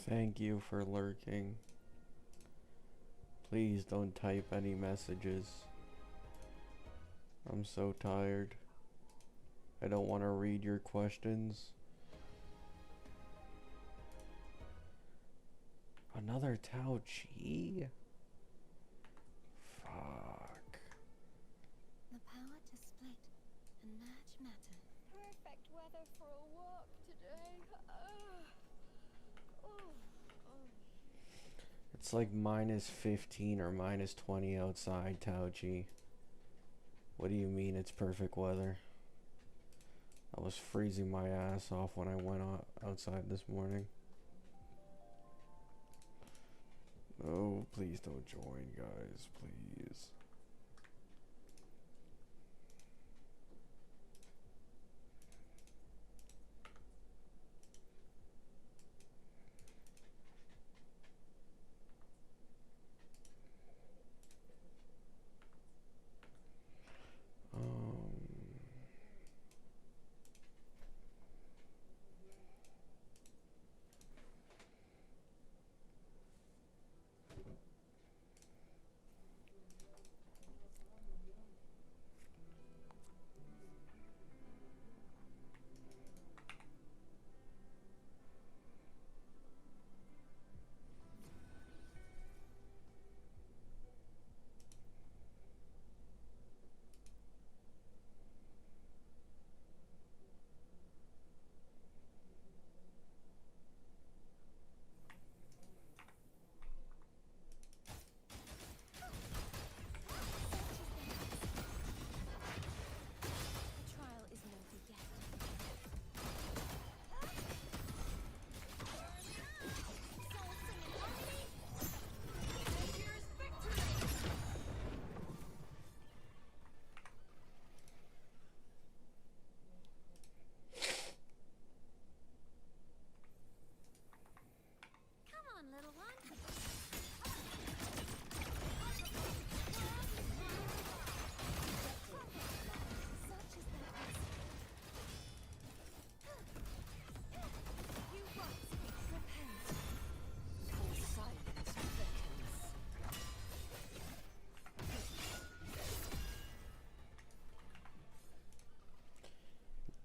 Thank you for lurking. Please don't type any messages. I'm so tired. I don't want to read your questions. Another Tao Chi? Fuck. The power to split and match matter. Perfect weather for a walk today. It's like minus 15 or minus 20 outside, Tao Chi. What do you mean it's perfect weather? I was freezing my ass off when I went outside this morning. Oh, please don't join, guys, please. The trial isn't over yet. Come on, little one. Such is the you once repent. For silence beckons.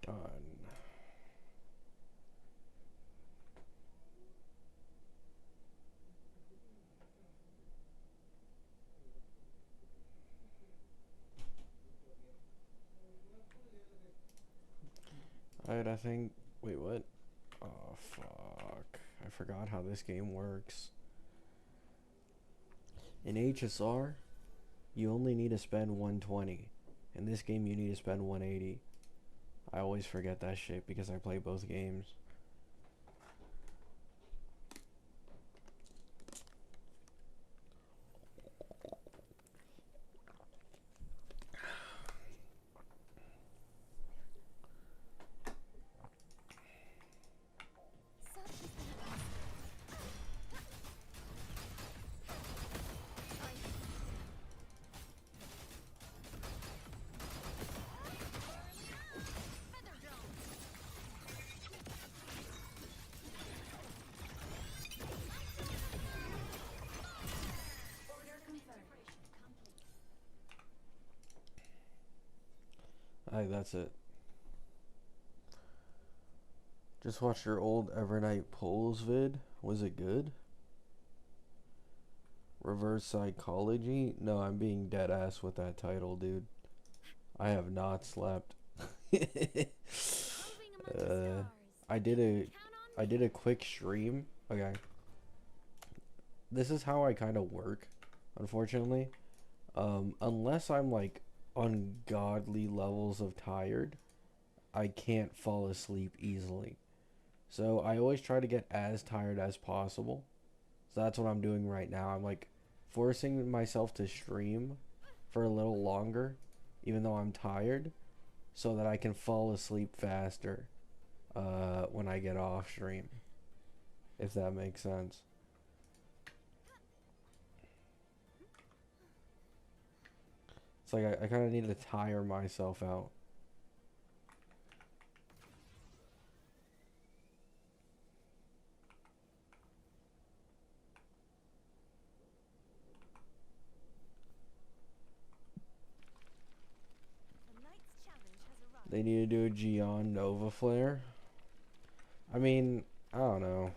Done. Alright, I think... Wait, what? Oh, fuck. I forgot how this game works. In HSR, you only need to spend 120. In this game, you need to spend 180. I always forget that shit because I play both games. Such is the Alright, that's it. Just watched your old Evernight polls vid. Was it good? Reverse psychology? No, I'm being dead ass with that title, dude. I have not slept. I did a quick stream. Okay. This is how I kind of work, unfortunately. Unless I'm like ungodly levels of tired, I can't fall asleep easily. So I always try to get as tired as possible. So that's what I'm doing right now. I'm like forcing myself to stream for a little longer, even though I'm tired, so that I can fall asleep faster when I get off stream, if that makes sense. It's like I kind of need to tire myself out. They need to do a Gion Nova Flare. I mean, I don't know.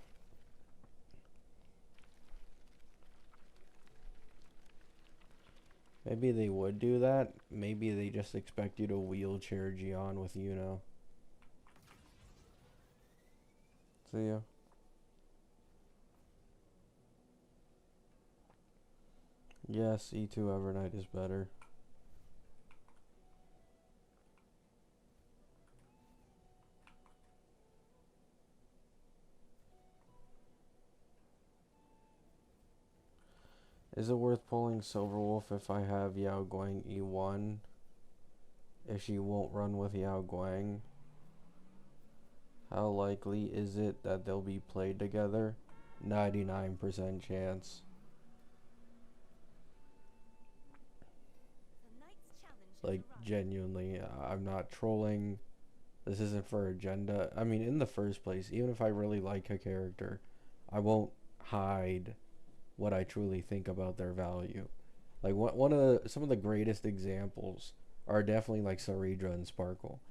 Maybe they would do that. Maybe they just expect you to wheelchair Gion with Yuno. See ya. Yes, E2 Evernight is better. Is it worth pulling Silverwolf if I have Yao Guang E1? If she won't run with Yao Guang? How likely is it that they'll be played together? 99% chance. Like, genuinely, I'm not trolling. This isn't for agenda. I mean, in the first place, even if I really like a character, I won't hide what I truly think about their value. Like, some of the greatest examples are definitely like Saridra and Sparkle.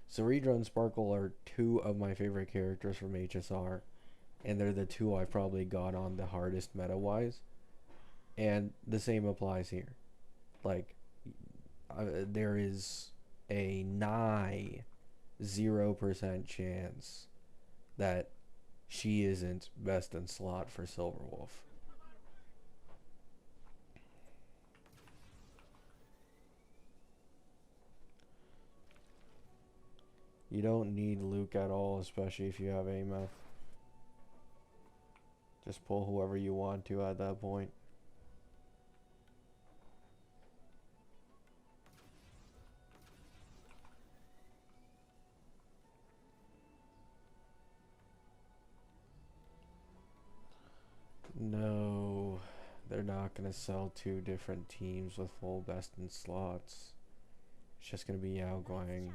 Saridra and Sparkle are two of my favorite characters from HSR, and they're the two I've probably got on the hardest meta-wise. And the same applies here. Like, there is a nigh 0% chance that she isn't best in slot for Silverwolf. You don't need Luke at all, especially if you have Ameth. Just pull whoever you want to at that point. No, they're not going to sell two different teams with full best in slots. It's just going to be Yao Guang.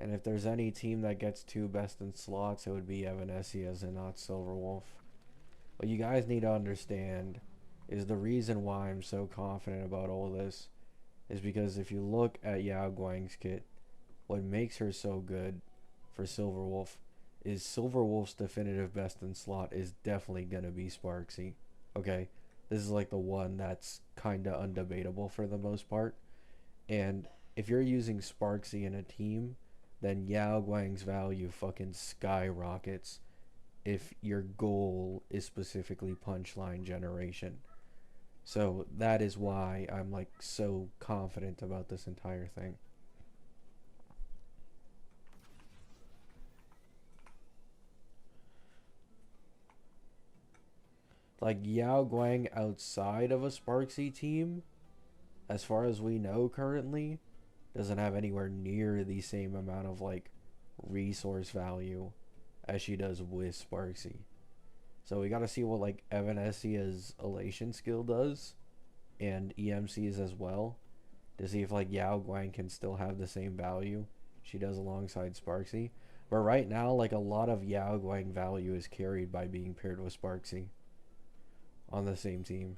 And if there's any team that gets two best in slots, it would be Evanesia's and not Silverwolf. What you guys need to understand is the reason why I'm so confident about all this is because if you look at Yao Guang's kit, what makes her so good for Silverwolf is Silverwolf's definitive best in slot is definitely going to be Sparksy. Okay? This is like the one that's kind of undebatable for the most part. And if you're using Sparksy in a team, then Yao Guang's value fucking skyrockets if your goal is specifically punchline generation. So that is why I'm like so confident about this entire thing. Like, Yao Guang outside of a Sparksy team, as far as we know currently, doesn't have anywhere near the same amount of like resource value as she does with Sparksy. So we gotta see what like Evanesia's elation skill does and EMC's as well to see if like Yao Guang can still have the same value she does alongside Sparksy. But right now, like, a lot of Yao Guang value is carried by being paired with Sparksy on the same team.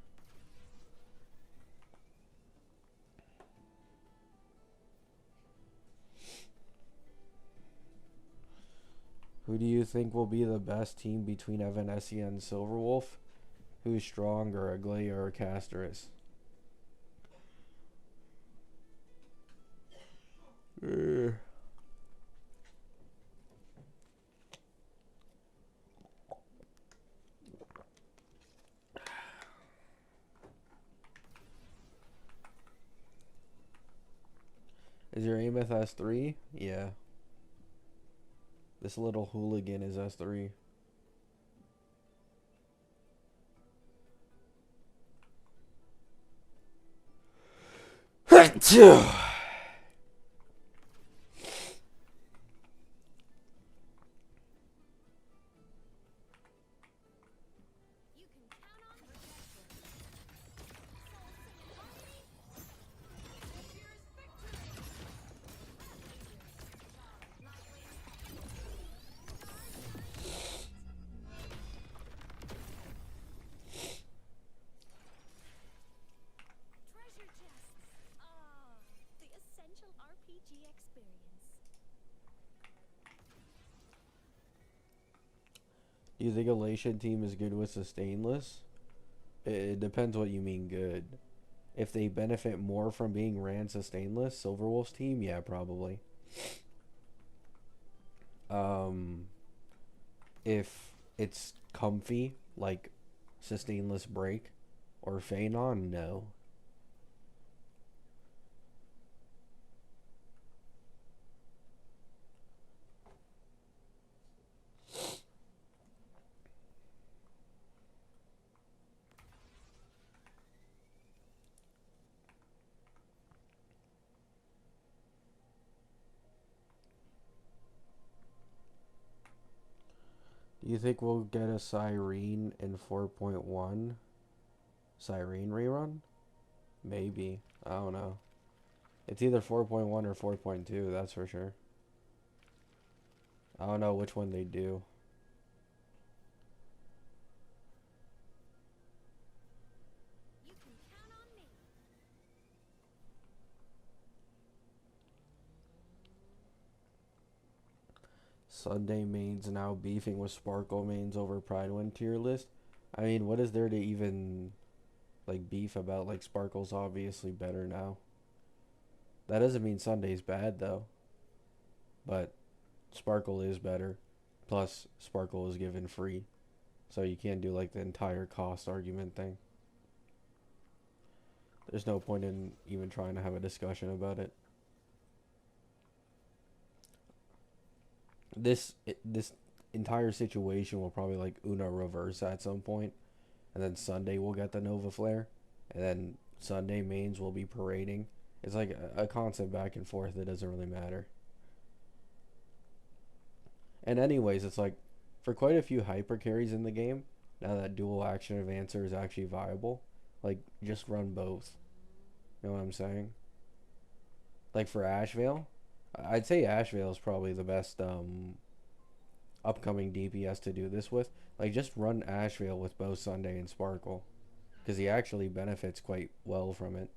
Who do you think will be the best team between Evanesia and Silverwolf? Who's stronger, Aglaia or Casterus? Is your Ameth S3? Yeah. This little hooligan is S3. Do you think Elation team is good with sustainless? It depends what you mean good. If they benefit more from being ran sustainless, Silverwolf's team, yeah, probably. If it's comfy, like sustainless break or Phanon, no. Do you think we'll get a Siren in 4.1? Siren rerun? Maybe. I don't know. It's either 4.1 or 4.2, that's for sure. I don't know which one they do. You can count on me. Sunday mains now beefing with Sparkle mains over Pride 1 tier list. I mean, what is there to even like beef about? Like, Sparkle's obviously better now. That doesn't mean Sunday's bad though. But Sparkle is better. Plus, Sparkle is given free. So you can't do like the entire cost argument thing. There's no point in even trying to have a discussion about it. This entire situation will probably like Uno reverse at some point, and then Sunday we'll get the Nova Flare, and then Sunday mains will be parading. It's like a constant back and forth that doesn't really matter. And anyways, it's like for quite a few hyper carries in the game, now that dual action advancer is actually viable, like just run both. You know what I'm saying? Like for Asheville, I'd say Asheville is probably the best upcoming DPS to do this with. Like, just run Asheville with both Sunday and Sparkle, because he actually benefits quite well from it.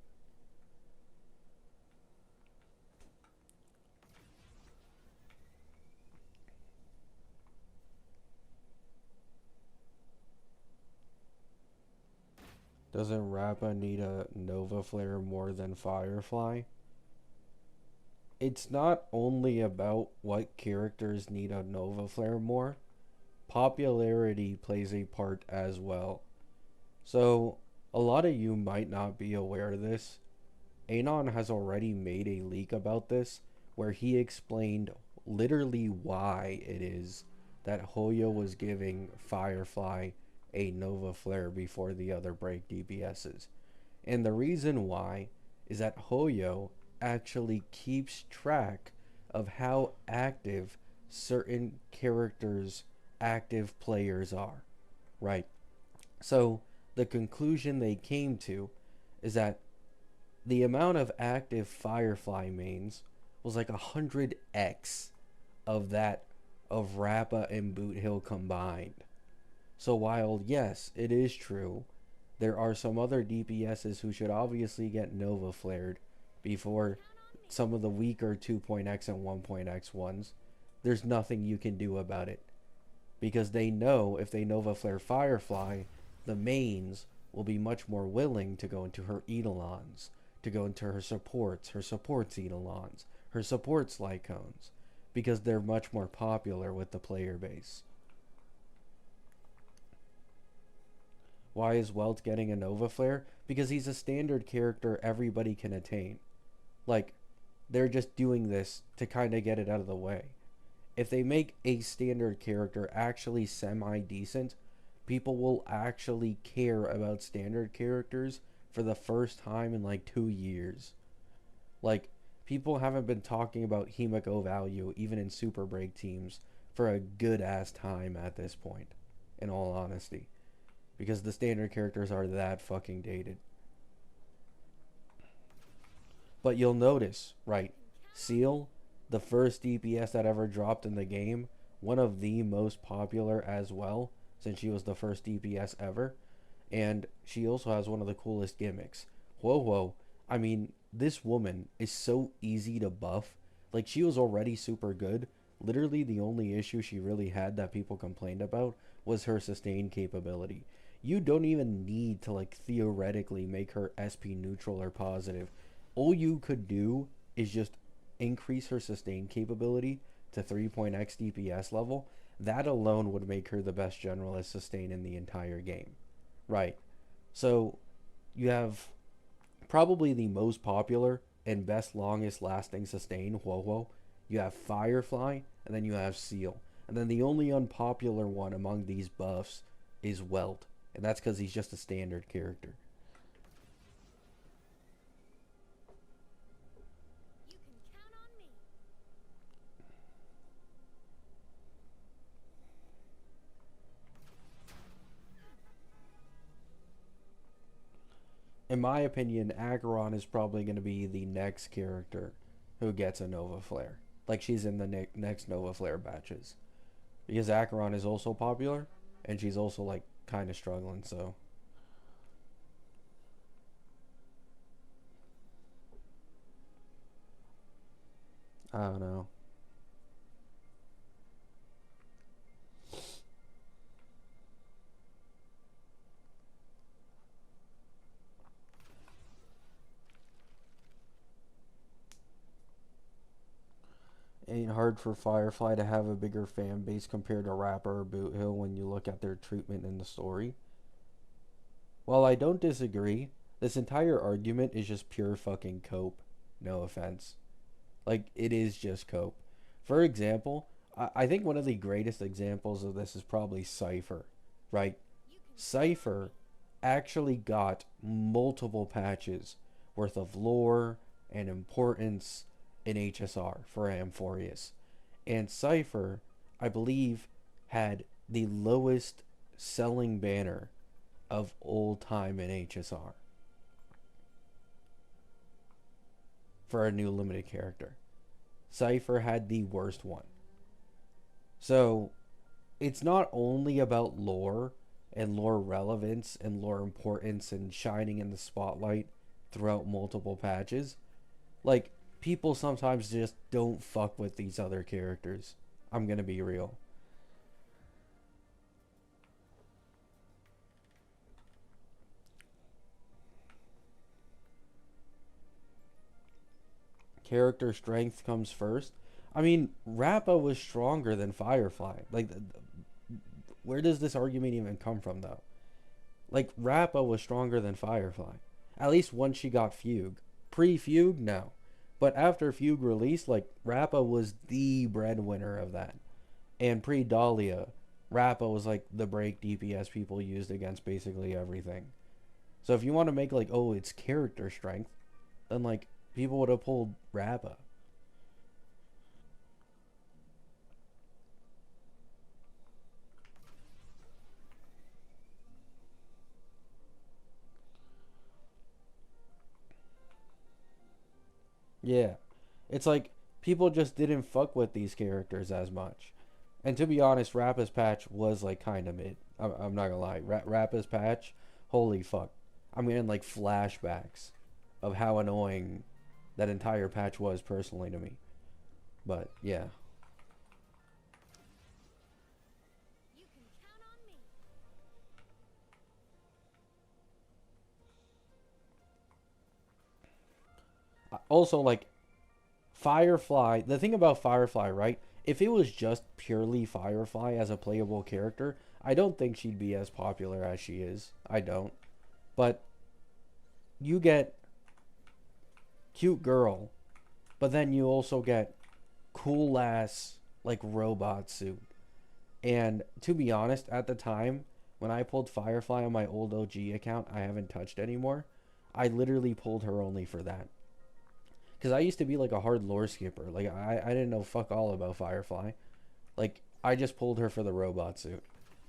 Doesn't Rappa need a Nova Flare more than Firefly? It's not only about what characters need a Nova Flare more. Popularity plays a part as well. So, a lot of you might not be aware of this. Anon has already made a leak about this, where he explained literally why it is that Hoyo was giving Firefly a Nova Flare before the other break DPSs. And the reason why is that Hoyo actually keeps track of how active certain characters' active players are, right? So the conclusion they came to is that the amount of active Firefly mains was like 100x of that of Rappa and Boot Hill combined. So while yes, it is true, there are some other DPSs who should obviously get Nova flared before some of the weaker 2.x and 1.x ones, there's nothing you can do about it. Because they know if they Nova flare Firefly, the mains will be much more willing to go into her Eidolons, to go into her supports Eidolons, her supports Lycones, because they're much more popular with the player base. Why is Welt getting a Nova Flare? Because he's a standard character everybody can attain. Like, they're just doing this to kind of get it out of the way. If they make a standard character actually semi-decent, people will actually care about standard characters for the first time in like 2 years. Like, people haven't been talking about Himiko value even in Super Break teams for a good ass time at this point, in all honesty. Because the standard characters are that fucking dated. But you'll notice, right, Seal, the first DPS that ever dropped in the game, one of the most popular as well, since she was the first DPS ever, and she also has one of the coolest gimmicks. Whoa, I mean, this woman is so easy to buff. Like, she was already super good. Literally the only issue she really had that people complained about was her sustain capability. You don't even need to like theoretically make her SP neutral or positive. All you could do is just increase her sustain capability to 3.x DPS level. That alone would make her the best generalist sustain in the entire game. Right. So you have probably the most popular and best longest lasting sustain, Hoyo. You have Firefly, and then you have Seal. And then the only unpopular one among these buffs is Welt. And that's because he's just a standard character. You can count on me. In my opinion, Acheron is probably going to be the next character who gets a Nova Flare. Like she's in the next Nova Flare batches. Because Acheron is also popular, and she's also like kind of struggling, so. I don't know. Ain't hard for Firefly to have a bigger fan base compared to Rapper or Boot Hill when you look at their treatment in the story. While I don't disagree, this entire argument is just pure fucking cope. No offense. Like, it is just cope. For example, I think one of the greatest examples of this is probably Cypher, right? Cypher actually got multiple patches worth of lore and importance in HSR for Amphorius. And Cypher, I believe, had the lowest selling banner of all time in HSR for a new limited character. Cypher had the worst one. So it's not only about lore and lore relevance and lore importance and shining in the spotlight throughout multiple patches. Like, people sometimes just don't fuck with these other characters. I'm gonna be real. Character strength comes first. I mean, Rappa was stronger than Firefly. Like, where does this argument even come from, though? Like, Rappa was stronger than Firefly. At least once she got Fugue. Pre-Fugue, no. But after Fugue released, like, Rappa was the breadwinner of that. And pre-Dahlia, Rappa was like the break DPS people used against basically everything. So if you want to make like, oh, it's character strength, then like people would have pulled Rappa. Yeah. It's like people just didn't fuck with these characters as much. And to be honest, Rappa's patch was like kind of mid. I'm not gonna lie. Rappa's patch, holy fuck. I'm getting like flashbacks of how annoying that entire patch was personally to me. But yeah. You can count on me. Also, like, Firefly, the thing about Firefly, right? If it was just purely Firefly as a playable character, I don't think she'd be as popular as she is. I don't. But you get cute girl, but then you also get cool ass like robot suit. And to be honest, at the time when I pulled Firefly on my old OG account, I haven't touched anymore. I literally pulled her only for that. Because I used to be like a hard lore skipper. Like, I didn't know fuck all about Firefly. Like, I just pulled her for the robot suit.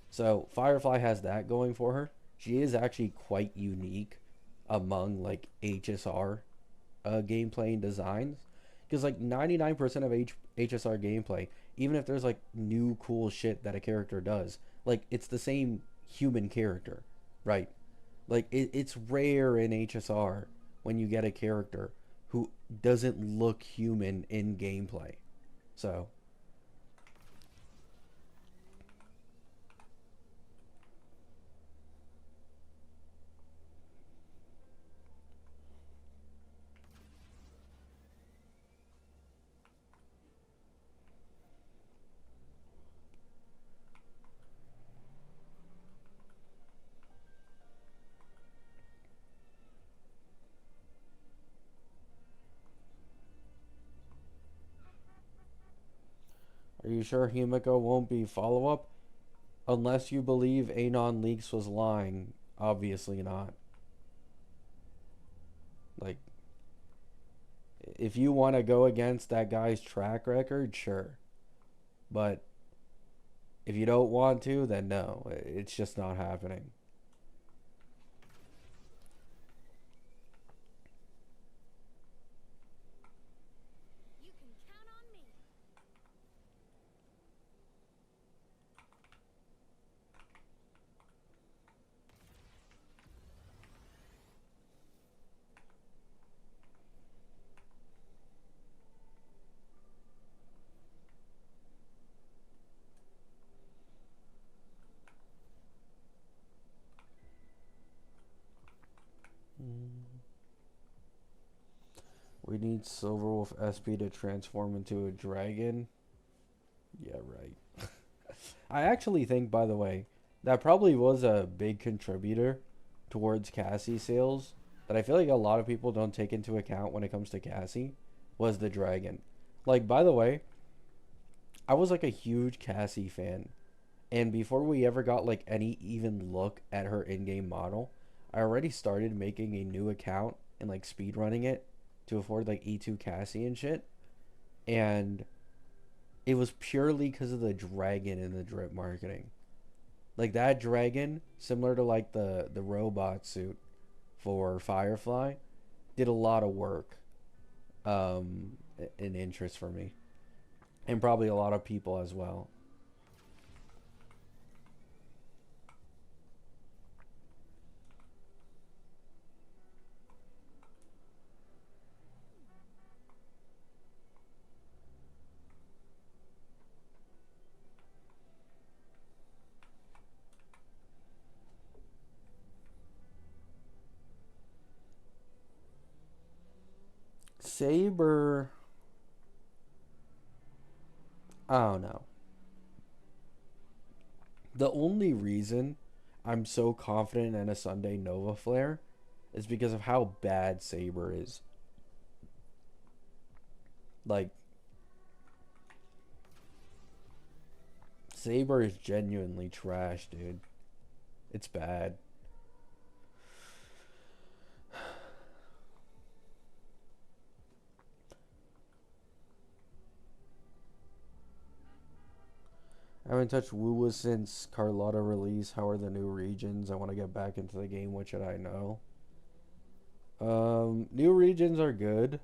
So, Firefly has that going for her. She is actually quite unique among, like, HSR gameplay and designs. Because, like, 99% of HSR gameplay, even if there's, like, new cool shit that a character does, like, it's the same human character, right? Like, it's rare in HSR when you get a character who doesn't look human in gameplay. So Are you sure Himiko won't be follow-up? Unless you believe Anon Leaks was lying. Obviously not. Like, if you want to go against that guy's track record, sure. But if you don't want to, then no. It's just not happening. You can count on me. We need Silverwolf SP to transform into a dragon. Yeah, right. I actually think, by the way, that probably was a big contributor towards Cassie sales that I feel like a lot of people don't take into account when it comes to Cassie was the dragon. Like, by the way, I was like a huge Cassie fan. And before we ever got like any even look at her in-game model, I already started making a new account and like speed running it to afford like E2 Cassie and shit. And it was purely because of the dragon and the drip marketing. Like that dragon, similar to like the robot suit for Firefly, did a lot of work and interest for me. And probably a lot of people as well. Saber, I don't know. The only reason I'm so confident in a Sunday Nova Flare is because of how bad Saber is. Like, Saber is genuinely trash, dude. It's bad. I haven't touched Woowa since Carlotta release. How are the new regions? I want to get back into the game. What should I know? New regions are good.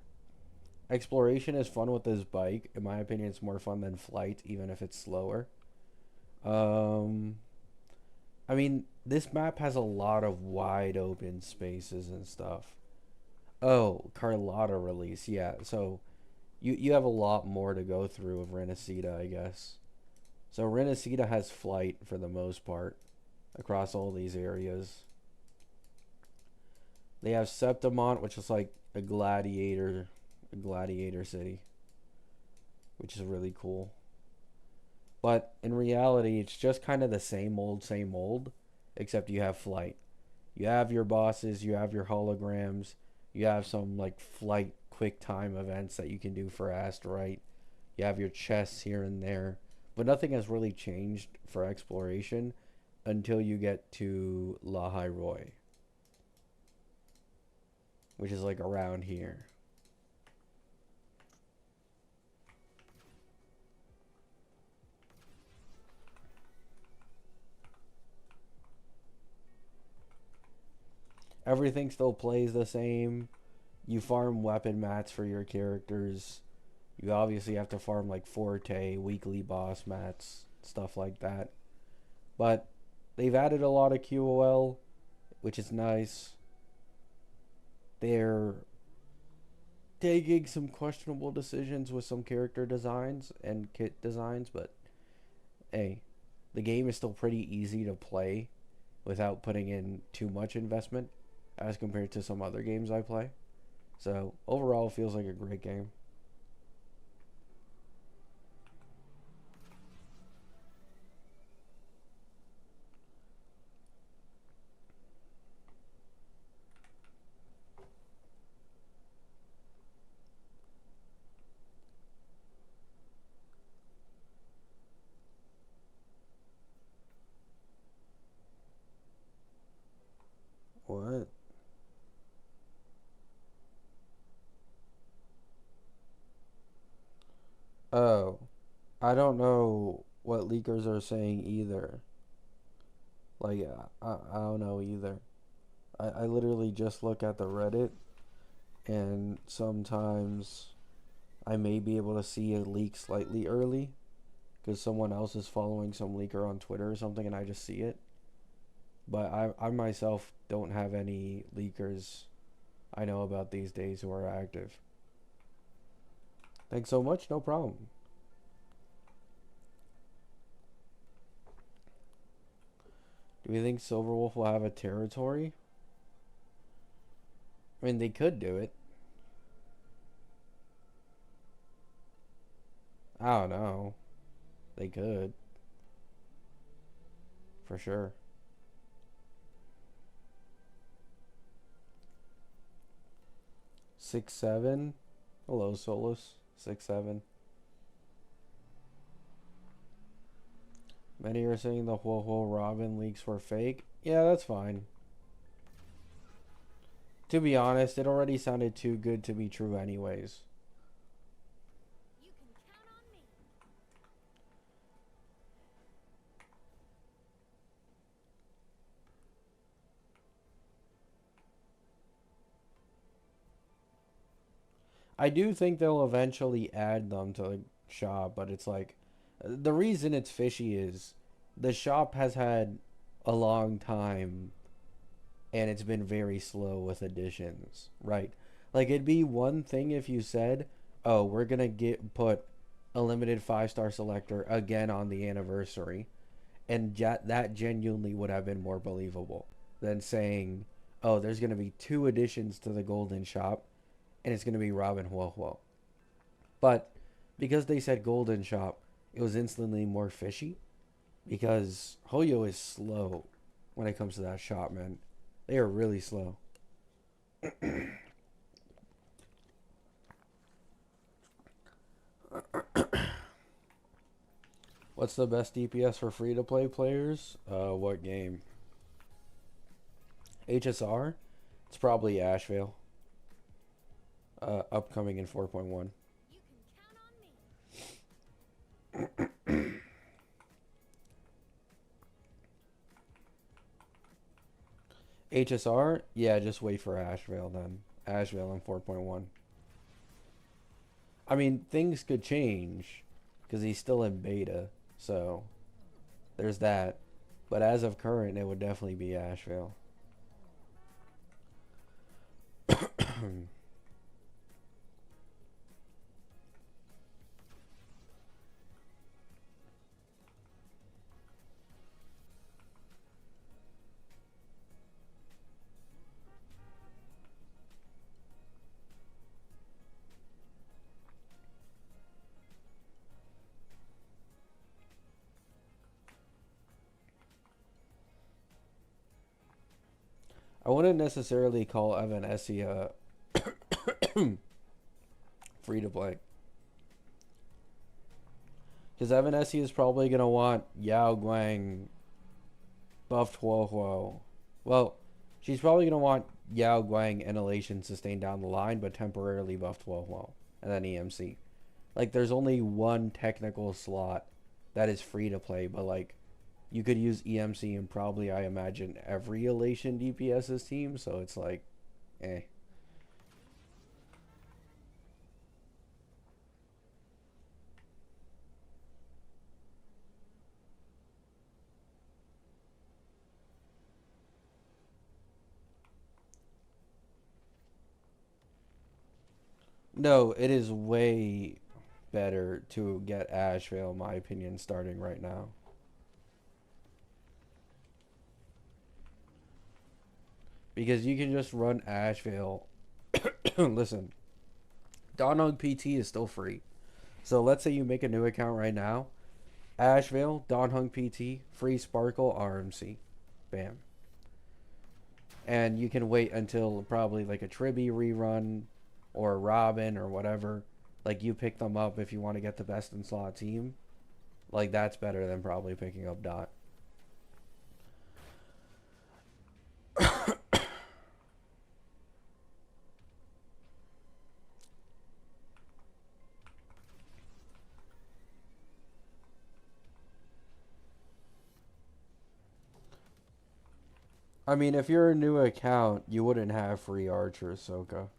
Exploration is fun with this bike. In my opinion, it's more fun than flight, even if it's slower. Um, I mean, this map has a lot of wide open spaces and stuff. Oh, Carlotta release, yeah. So you have a lot more to go through of Renacida, I guess. So Renacida has flight for the most part across all these areas. They have Septimont, which is like a gladiator city, which is really cool. But in reality, it's just kind of the same old, except you have flight. You have your bosses, you have your holograms, you have some like flight quick time events that you can do for Asterite. You have your chests here and there, but nothing has really changed for exploration until you get to La Roy, which is like around here. Everything still plays the same. You farm weapon mats for your characters. You obviously have to farm like Forte, weekly boss mats, stuff like that. But they've added a lot of QOL, which is nice. They're taking some questionable decisions with some character designs and kit designs, but hey, the game is still pretty easy to play without putting in too much investment as compared to some other games I play. So overall, it feels like a great game. Oh, I don't know what leakers are saying either. Like, I don't know either. I literally just look at the Reddit, and sometimes I may be able to see a leak slightly early because someone else is following some leaker on Twitter or something, and I just see it. But I myself don't have any leakers I know about these days who are active. Thanks so much, no problem. Do we think Silverwolf will have a territory? I mean, they could do it. I don't know. They could. For sure. 6-7. Hello, Solus. 6-7. Many are saying the Ho Robin leaks were fake. Yeah, that's fine. To be honest, it already sounded too good to be true anyways. You can count on me. I do think they'll eventually add them to the shop, but it's like the reason it's fishy is the shop has had a long time and it's been very slow with additions, right? Like it'd be one thing if you said, "Oh, we're going to get put a limited 5-star selector again on the anniversary." And that genuinely would have been more believable than saying, "Oh, there's going to be 2 additions to the Golden Shop and it's going to be Robin Huohuo." But because they said Golden Shop, it was instantly more fishy because Hoyo is slow when it comes to that shop, man. They are really slow. What's the best DPS for free-to-play players? What game? HSR? It's probably Asheville. Upcoming in 4.1. You can count on me. HSR? Yeah, just wait for Asheville then. Asheville in 4.1. I mean, things could change because he's still in beta, so there's that. But as of current, it would definitely be Asheville. I wouldn't necessarily call Evanessi a free to play. Because Evanessi is probably going to want Yao Guang buffed Huohuo. Well, she's probably going to want Yao Guang and Elation sustained down the line, but temporarily buffed Huohuo. And then EMC. Like, there's only one technical slot that is free to play, but like, you could use EMC in probably, I imagine, every Elation DPS's team, so it's like, eh. No, it is way better to get Asheville, in my opinion, starting right now. Because you can just run Asheville. Listen, Donhug PT is still free. So let's say you make a new account right now. Asheville, Donhung PT, free Sparkle, RMC. Bam. And you can wait until probably like a Tribby rerun or a Robin or whatever. Like you pick them up if you want to get the best in slot team. Like that's better than probably picking up Dot. I mean, if you're a new account, you wouldn't have free Archer, Soka.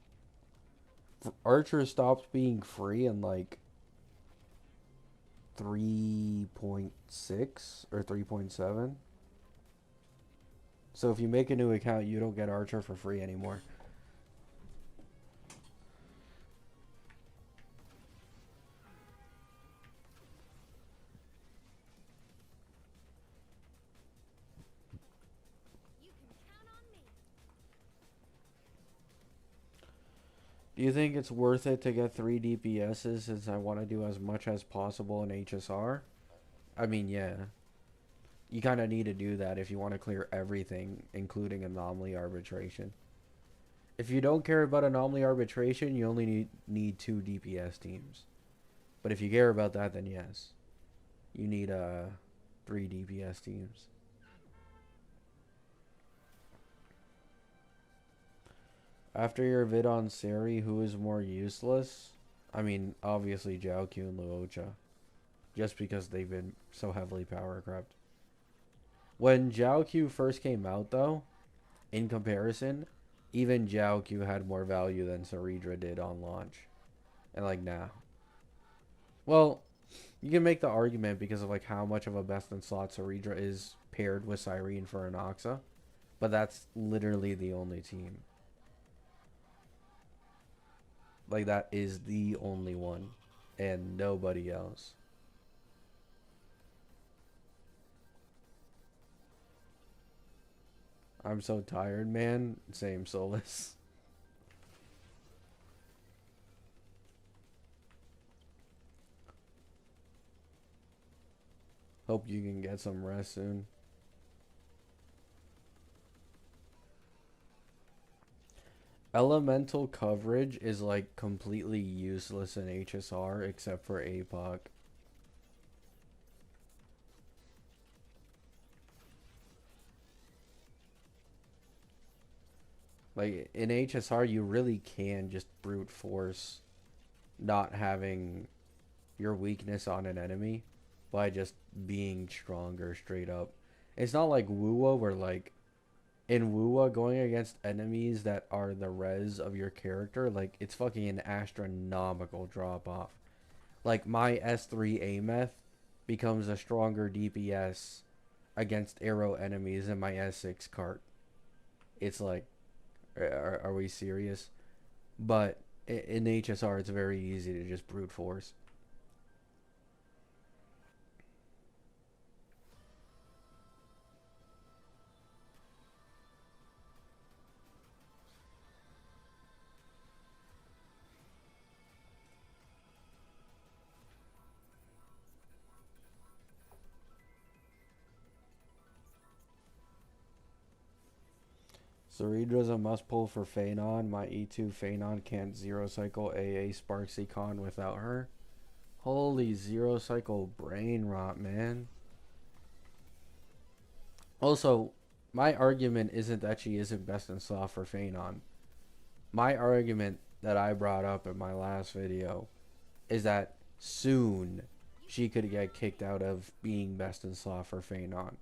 Archer stopped being free in like 3.6 or 3.7. So if you make a new account, you don't get Archer for free anymore. Do you think it's worth it to get 3 DPSs since I want to do as much as possible in HSR? I mean, yeah. You kind of need to do that if you want to clear everything, including anomaly arbitration. If you don't care about anomaly arbitration, you only need 2 DPS teams. But if you care about that, then yes. You need 3 DPS teams. After your vid on Seri, who is more useless? I mean, obviously Jiaoqiu and Luocha. Just because they've been so heavily power crept. When Jiaoqiu first came out, though, in comparison, even Jiaoqiu had more value than Saridra did on launch. And like now. Well, you can make the argument because of like how much of a best in slot Saridra is paired with Cyrene for Anoxa. But that's literally the only team. Like, that is the only one. And nobody else. I'm so tired, man. Same, Solus. Hope you can get some rest soon. Elemental coverage is like completely useless in HSR except for APOC. Like in HSR you really can just brute force not having your weakness on an enemy by just being stronger straight up. It's not like Wuwa where like in Wuwa, going against enemies that are the res of your character, like, it's fucking an astronomical drop-off. Like, my S3 Ameth becomes a stronger DPS against arrow enemies than my S6 cart. It's like, are we serious? But in HSR, it's very easy to just brute force. Ceridra's a must pull for Phanon. My E2 Phanon can't zero cycle AA Sparksy Con without her. Holy zero cycle brain rot, man. Also, my argument isn't that she isn't best in slot for Phanon. My argument that I brought up in my last video is that soon she could get kicked out of being best in slot for Phanon.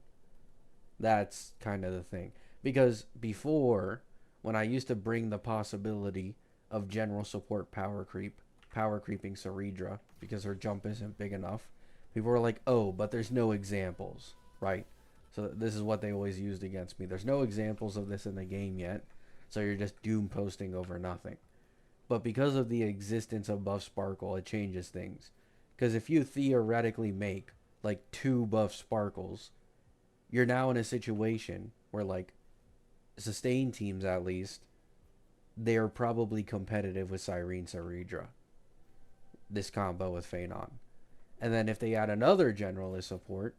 That's kind of the thing. Because before, when I used to bring the possibility of general support power creeping Ceridra because her jump isn't big enough, people were like, oh, but there's no examples, right? So this is what they always used against me. There's no examples of this in the game yet, so you're just doom posting over nothing. But because of the existence of buff sparkle, it changes things. Because if you theoretically make like 2 buff sparkles, you're now in a situation where like sustain teams at least, they're probably competitive with Cyrene Ceridra. This combo with Phanon. And then if they add another generalist support,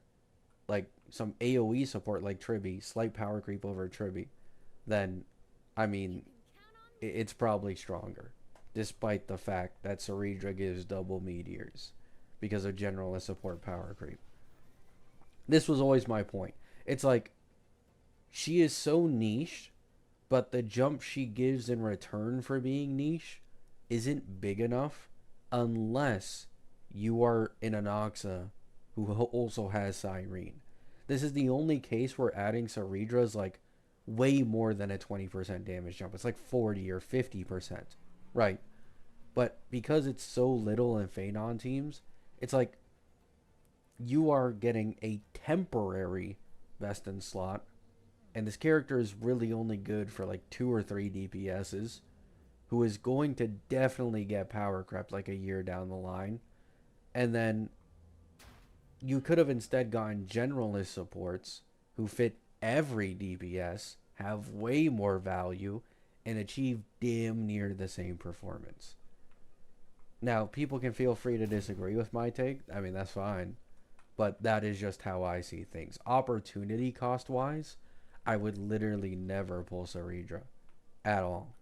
like some AoE support like Tribby, slight power creep over Tribby, then, I mean, it's probably stronger. Despite the fact that Ceridra gives double meteors because of generalist support power creep. This was always my point. It's like, she is so niche, but the jump she gives in return for being niche isn't big enough unless you are in Anoxa who also has Cyrene. This is the only case where adding Ceridra is like way more than a 20% damage jump. It's like 40 or 50%. Right. But because it's so little in Phanon teams, it's like you are getting a temporary best in slot, and this character is really only good for like 2 or 3 DPSs, who is going to definitely get power crept like a year down the line. And then you could have instead gotten generalist supports who fit every DPS, have way more value, and achieve damn near the same performance. Now, people can feel free to disagree with my take. I mean, that's fine. But that is just how I see things. Opportunity cost-wise, I would literally never pull Saridra at all.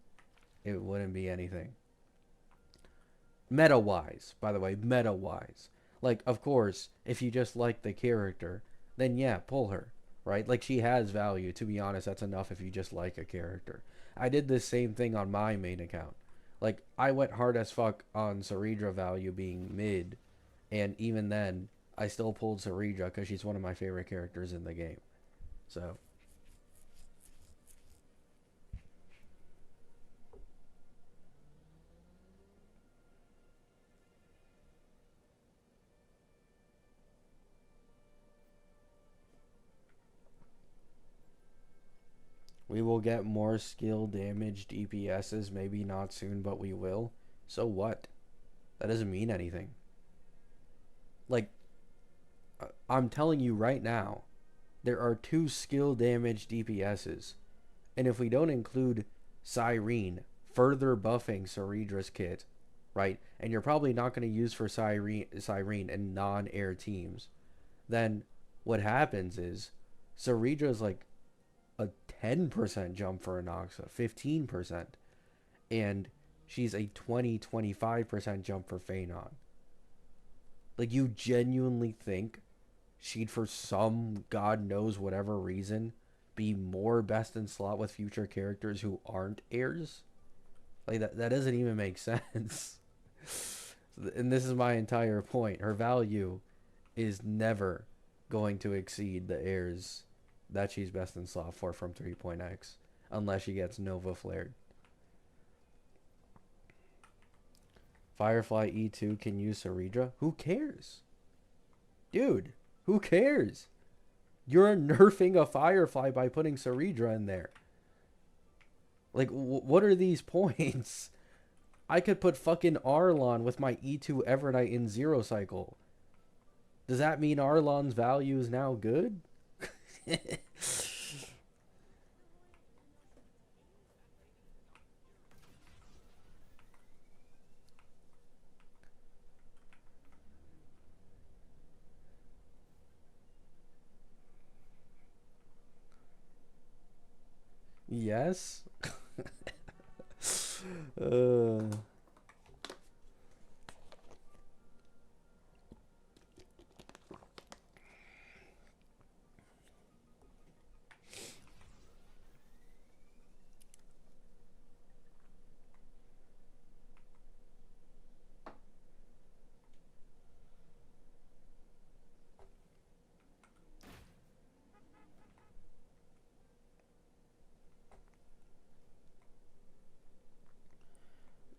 It wouldn't be anything. Meta-wise, by the way, meta-wise. Like, of course, if you just like the character, then yeah, pull her, right? Like, she has value. To be honest, that's enough if you just like a character. I did the same thing on my main account. Like, I went hard as fuck on Saridra value being mid, and even then, I still pulled Saridra because she's one of my favorite characters in the game. So... we will get more skill damage DPSs, maybe not soon, but we will. So what? That doesn't mean anything. Like, I'm telling you right now, there are 2 skill damage DPSs. And if we don't include Cyrene further buffing Saridra's kit, right? And you're probably not going to use for Cyrene in non-air teams. Then what happens is Saridra's like a 10% jump for Anoxa, 15%. And she's a 20-25% jump for Phanon. Like, you genuinely think she'd, for some god knows whatever reason, be more best in slot with future characters who aren't heirs? Like, that doesn't even make sense. And this is my entire point. Her value is never going to exceed the heirs that she's best in slot for from 3.x, unless she gets Nova flared. Firefly E2 can use Saridra? Who cares? Dude, who cares? You're nerfing a Firefly by putting Saridra in there. Like, what are these points? I could put fucking Arlon with my E2 Evernight in 0 cycle. Does that mean Arlon's value is now good? Yes.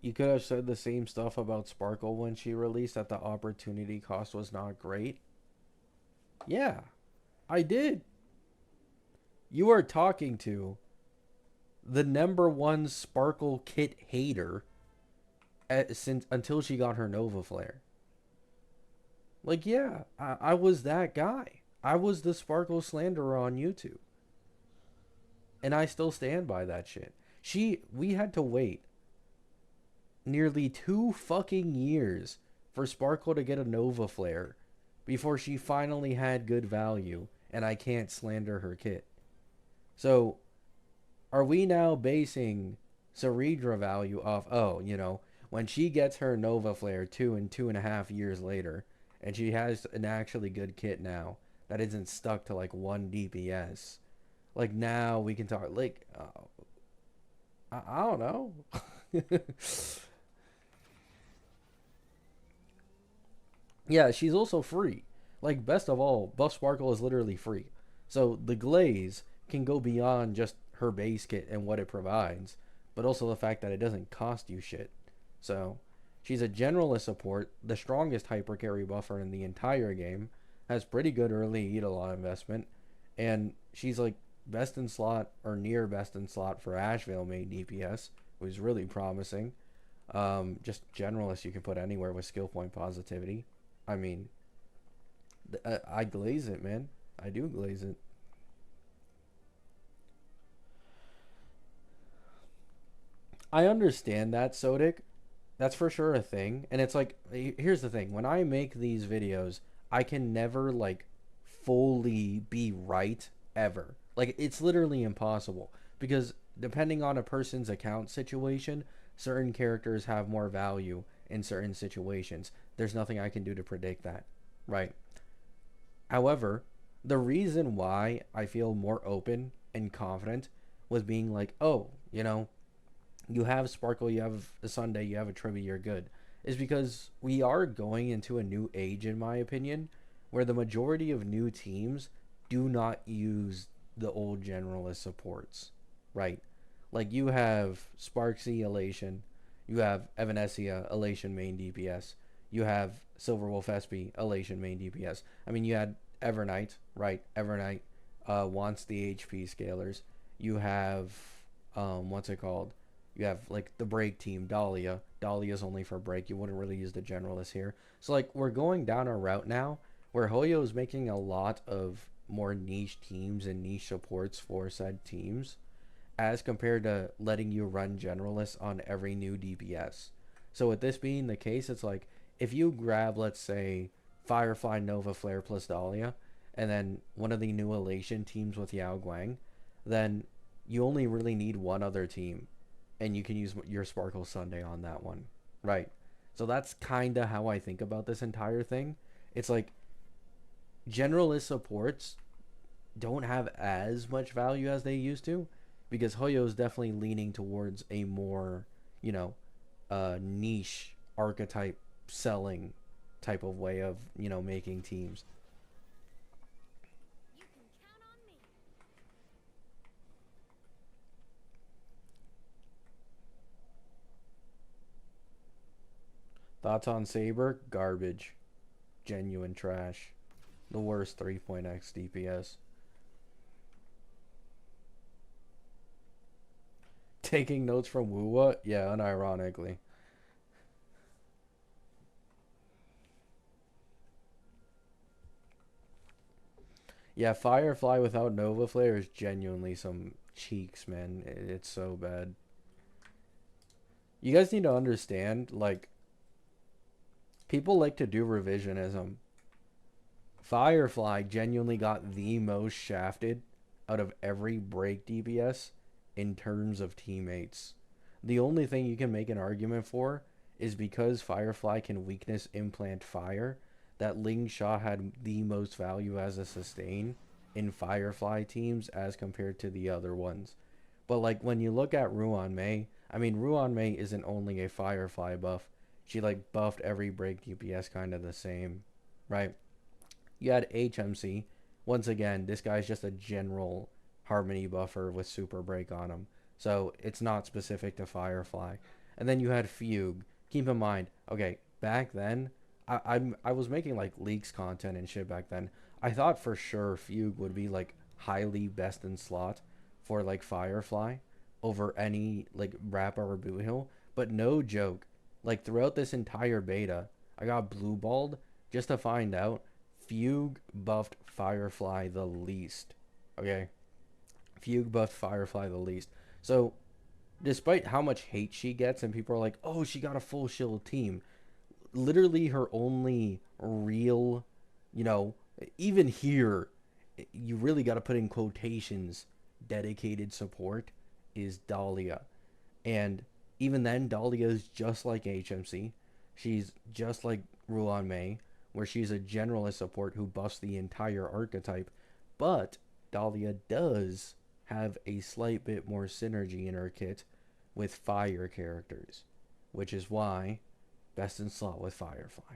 You could have said the same stuff about Sparkle when she released, that the opportunity cost was not great. Yeah, I did. You are talking to the #1 Sparkle kit hater until she got her Nova Flare. Like, yeah, I was that guy. I was the Sparkle slanderer on YouTube. And I still stand by that shit. We had to wait nearly 2 fucking years for Sparkle to get a Nova Flare before she finally had good value, and I can't slander her kit. So, are we now basing Saridra value off, oh, you know, when she gets her Nova Flare 2 and 2.5 years later, and she has an actually good kit now that isn't stuck to like 1 DPS, like, now we can talk, like, I don't know. Yeah, she's also free. Like, best of all, Buff Sparkle is literally free. So the glaze can go beyond just her base kit and what it provides, but also the fact that it doesn't cost you shit. So, she's a generalist support, the strongest hyper carry buffer in the entire game, has pretty good early Eidolon investment, and she's like best in slot or near best in slot for Asheville main DPS, which is really promising. Just generalist you can put anywhere with skill point positivity. I mean, I glaze it, man. I do glaze it. I understand that, Sodic. That's for sure a thing. And it's like, here's the thing. When I make these videos, I can never, like, fully be right ever. Like, it's literally impossible. Because depending on a person's account situation, certain characters have more value in certain situations. There's nothing I can do to predict that, right? However, the reason why I feel more open and confident with being like, oh, you know, you have Sparkle, you have a Sunday, you have a Tribby, you're good, is because we are going into a new age, in my opinion, where the majority of new teams do not use the old generalist supports, right? Like, you have Sparksy, Elation, you have Evanesia, Elation main DPS, you have Silverwolf SP, Elation main DPS. I mean, you had Evernight, right? Evernight wants the HP scalers. You have, what's it called? You have, like, the break team, Dahlia. Dahlia's only for break. You wouldn't really use the generalist here. So, like, we're going down a route now where Hoyo is making a lot of more niche teams and niche supports for said teams, as compared to letting you run generalists on every new DPS. So with this being the case, it's like, if you grab, let's say, Firefly, Nova Flare plus Dahlia, and then one of the new Elation teams with Yao Guang, then you only really need one other team, and you can use your Sparkle Sunday on that one, right? So that's kind of how I think about this entire thing. It's like, generalist supports don't have as much value as they used to, because Hoyo is definitely leaning towards a more, you know, niche archetype selling type of way of, you know, making teams. You can count on me. Thoughts on Saber? Garbage. Genuine trash. The worst 3.x DPS. Taking notes from Wuwa? Yeah, unironically. Yeah, Firefly without Nova Flare is genuinely some cheeks, man. It's so bad. You guys need to understand, like, people like to do revisionism. Firefly genuinely got the most shafted out of every break DPS in terms of teammates. The only thing you can make an argument for is because Firefly can weakness implant fire, that Ling Sha had the most value as a sustain in Firefly teams as compared to the other ones. But like, when you look at Ruan Mei, I mean, Ruan Mei isn't only a Firefly buff. She like buffed every break DPS kind of the same, right? You had HMC. Once again, this guy's just a general harmony buffer with super break on him. So it's not specific to Firefly. And then you had Fugue. Keep in mind, okay, back then, I was making like leaks content and shit back then. I thought for sure Fugue would be like highly best in slot for like Firefly over any like Rappa or Boot Hill. But no joke, like throughout this entire beta, I got blue balled just to find out Fugue buffed Firefly the least. Okay? Fugue buffed Firefly the least. So, despite how much hate she gets, and people are like, oh, she got a full shield team, literally her only real, you know, even here, you really got to put in quotations, dedicated support is Dahlia. And even then, Dahlia is just like HMC. She's just like Ruan Mei, where she's a generalist support who buffs the entire archetype. But Dahlia does have a slight bit more synergy in her kit with fire characters, which is why best in slot with Firefly,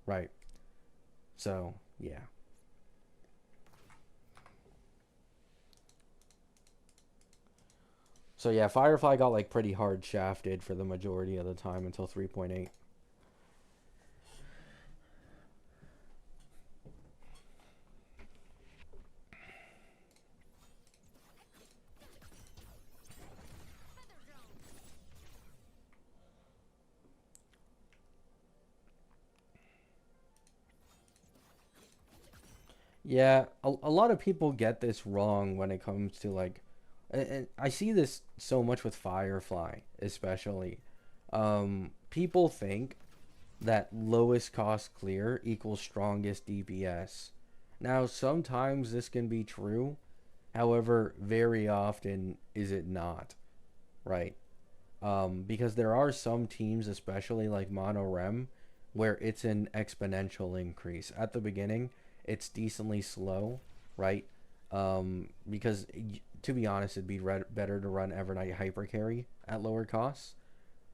right? So, yeah. So yeah, Firefly got like pretty hard shafted for the majority of the time until 3.8. Yeah, a lot of people get this wrong when it comes to like, and I see this so much with Firefly, especially. People think that lowest cost clear equals strongest DPS. Now, sometimes this can be true, however, very often is it not, right? Because there are some teams, especially like Mono Rem, where it's an exponential increase. At the beginning, it's decently slow, right? Because to be honest, it'd be better to run Evernight Hyper Carry at lower costs.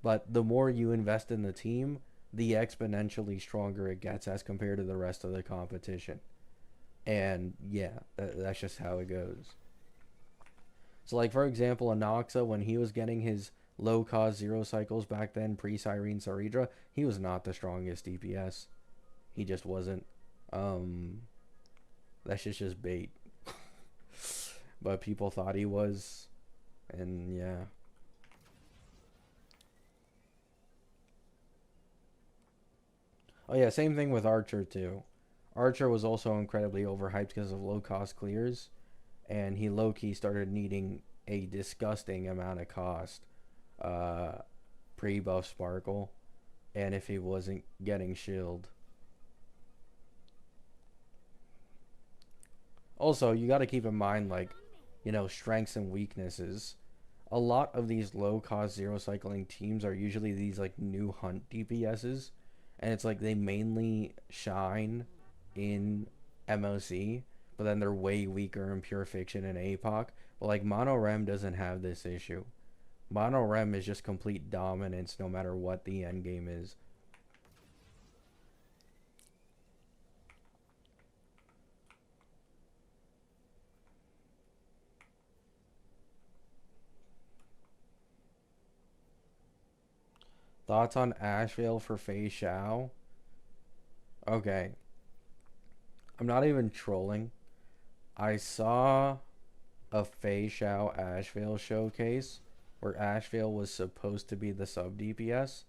But the more you invest in the team, the exponentially stronger it gets as compared to the rest of the competition. And yeah, that's just how it goes. So like for example, Anoxa, when he was getting his low cost zero cycles back then, pre-Cyrene Saridra, he was not the strongest DPS. He just wasn't. Um, that's just bait. But people thought he was, and yeah. Oh yeah, same thing with Archer too. Archer was also incredibly overhyped because of low cost clears, and he low key started needing a disgusting amount of cost uh, pre buff Sparkle, and if he wasn't getting shield. Also, you got to keep in mind, like, you know, strengths and weaknesses. A lot of these low cost zero cycling teams are usually these like new hunt DPSs, and it's like they mainly shine in MOC, but then they're way weaker in Pure Fiction and APOC. But like Mono Rem doesn't have this issue. Mono Rem is just complete dominance no matter what the end game is. Thoughts on Asheville for Fei Xiao? Okay. I'm not even trolling. I saw a Fei Xiao Asheville showcase where Asheville was supposed to be the sub DPS,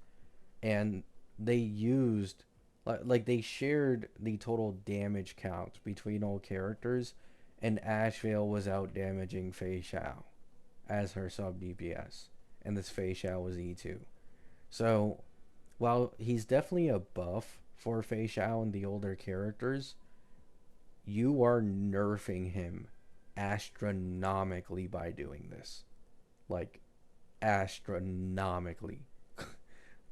and they used like they shared the total damage count between all characters, and Asheville was out damaging Fei Xiao as her sub DPS, and this Fei Xiao was E2. So while he's definitely a buff for Fei Xiao and the older characters, you are nerfing him astronomically by doing this. Like, astronomically.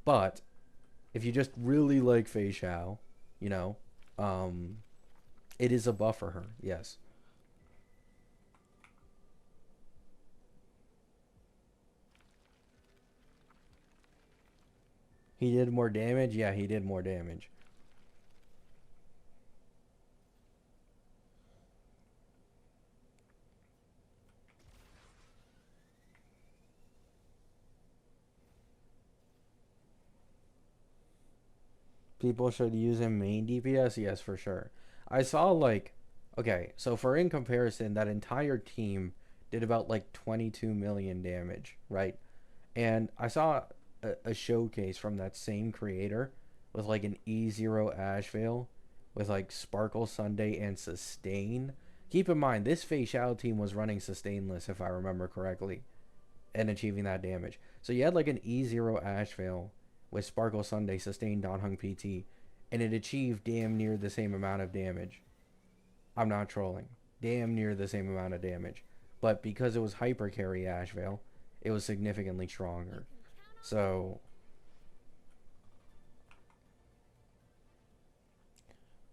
But, if you just really like Fei Xiao, you know, it is a buff for her, yes. He did more damage? Yeah, he did more damage. People should use him main DPS? Yes, for sure. I saw like, okay, so for in comparison, that entire team did about like 22 million damage, right? And I saw a showcase from that same creator with like an E0 Asheville with like Sparkle Sunday and Sustain. Keep in mind, this Fei Xiao team was running Sustainless, if I remember correctly, and achieving that damage. So you had like an E0 Asheville with Sparkle Sunday, Sustained Don Hung PT, and it achieved damn near the same amount of damage. I'm not trolling. Damn near the same amount of damage. But because it was Hyper Carry Asheville, it was significantly stronger. So,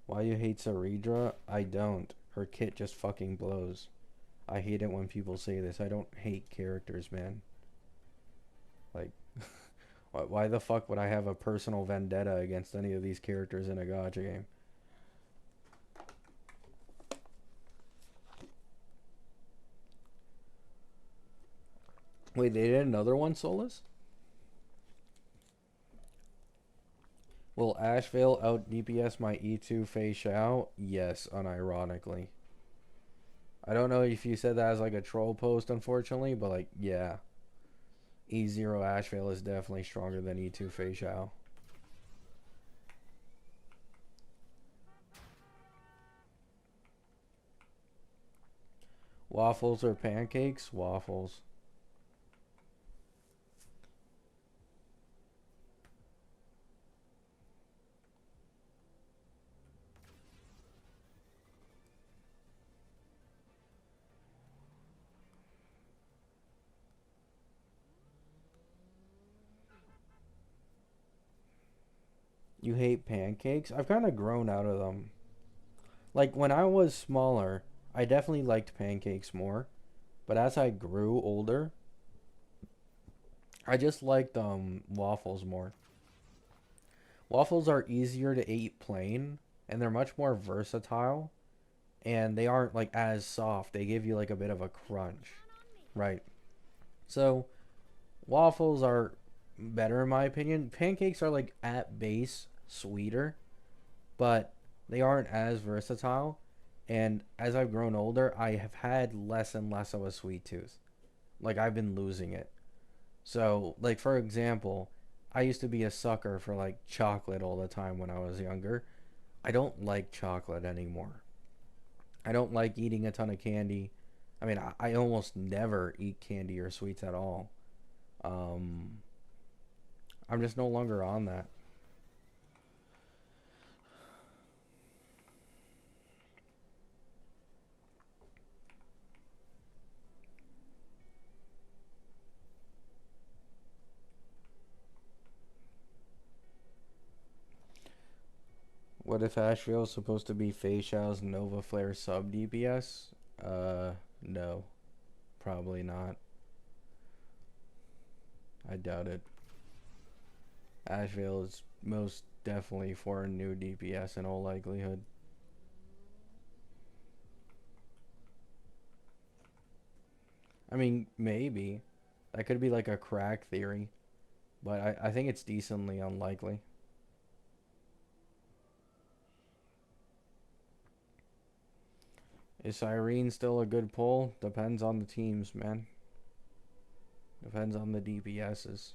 why you hate Saridra? I don't. Her kit just fucking blows. I hate it when people say this. I don't hate characters, man. Like, why the fuck would I have a personal vendetta against any of these characters in a gacha game? Wait, they did another one, Solus? Will Asheville out DPS my E2 Fei Xiao? Yes, unironically. I don't know if you said that as like a troll post, unfortunately, but like, yeah. E0 Asheville is definitely stronger than E2 Fei Xiao. Waffles or pancakes? Waffles. You hate pancakes? I've kind of grown out of them. Like, when I was smaller, I definitely liked pancakes more. But as I grew older, I just liked waffles more. Waffles are easier to eat plain, and they're much more versatile, and they aren't like as soft. They give you like a bit of a crunch. Right. So, waffles are better in my opinion. Pancakes are like at base sweeter, but they aren't as versatile. And as I've grown older, I have had less and less of a sweet tooth. Like I've been losing it. So, like for example, I used to be a sucker for like chocolate all the time when I was younger. I don't like chocolate anymore. I don't like eating a ton of candy. I mean, I almost never eat candy or sweets at all. Um, I'm just no longer on that. What if Asheville's supposed to be Fei Xiao's Nova Flare sub DPS? No. Probably not. I doubt it. Asheville is most definitely for a new DPS in all likelihood. I mean, maybe. That could be like a crack theory. But I think it's decently unlikely. Is Irene still a good pull? Depends on the teams, man. Depends on the DPSs.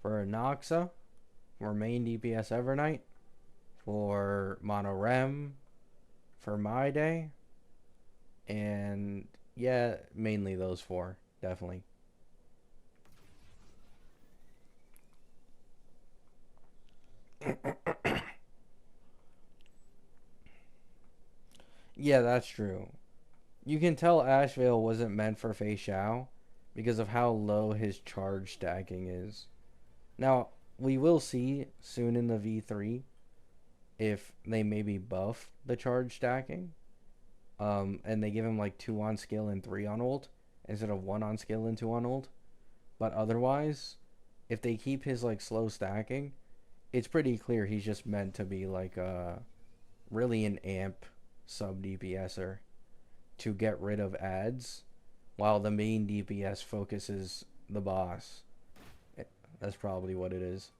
For Noxa, for main DPS Evernight, for Monorem, for My Day, and yeah, mainly those four, definitely. Yeah, that's true. You can tell Asheville wasn't meant for Fei Xiao because of how low his charge stacking is. Now, we will see soon in the V3 if they maybe buff the charge stacking. And they give him like 2 on skill and 3 on ult instead of 1 on skill and 2 on ult. But otherwise, if they keep his like slow stacking, it's pretty clear he's just meant to be like really an amp sub DPSer to get rid of ads while the main DPS focuses the boss. That's probably what it is.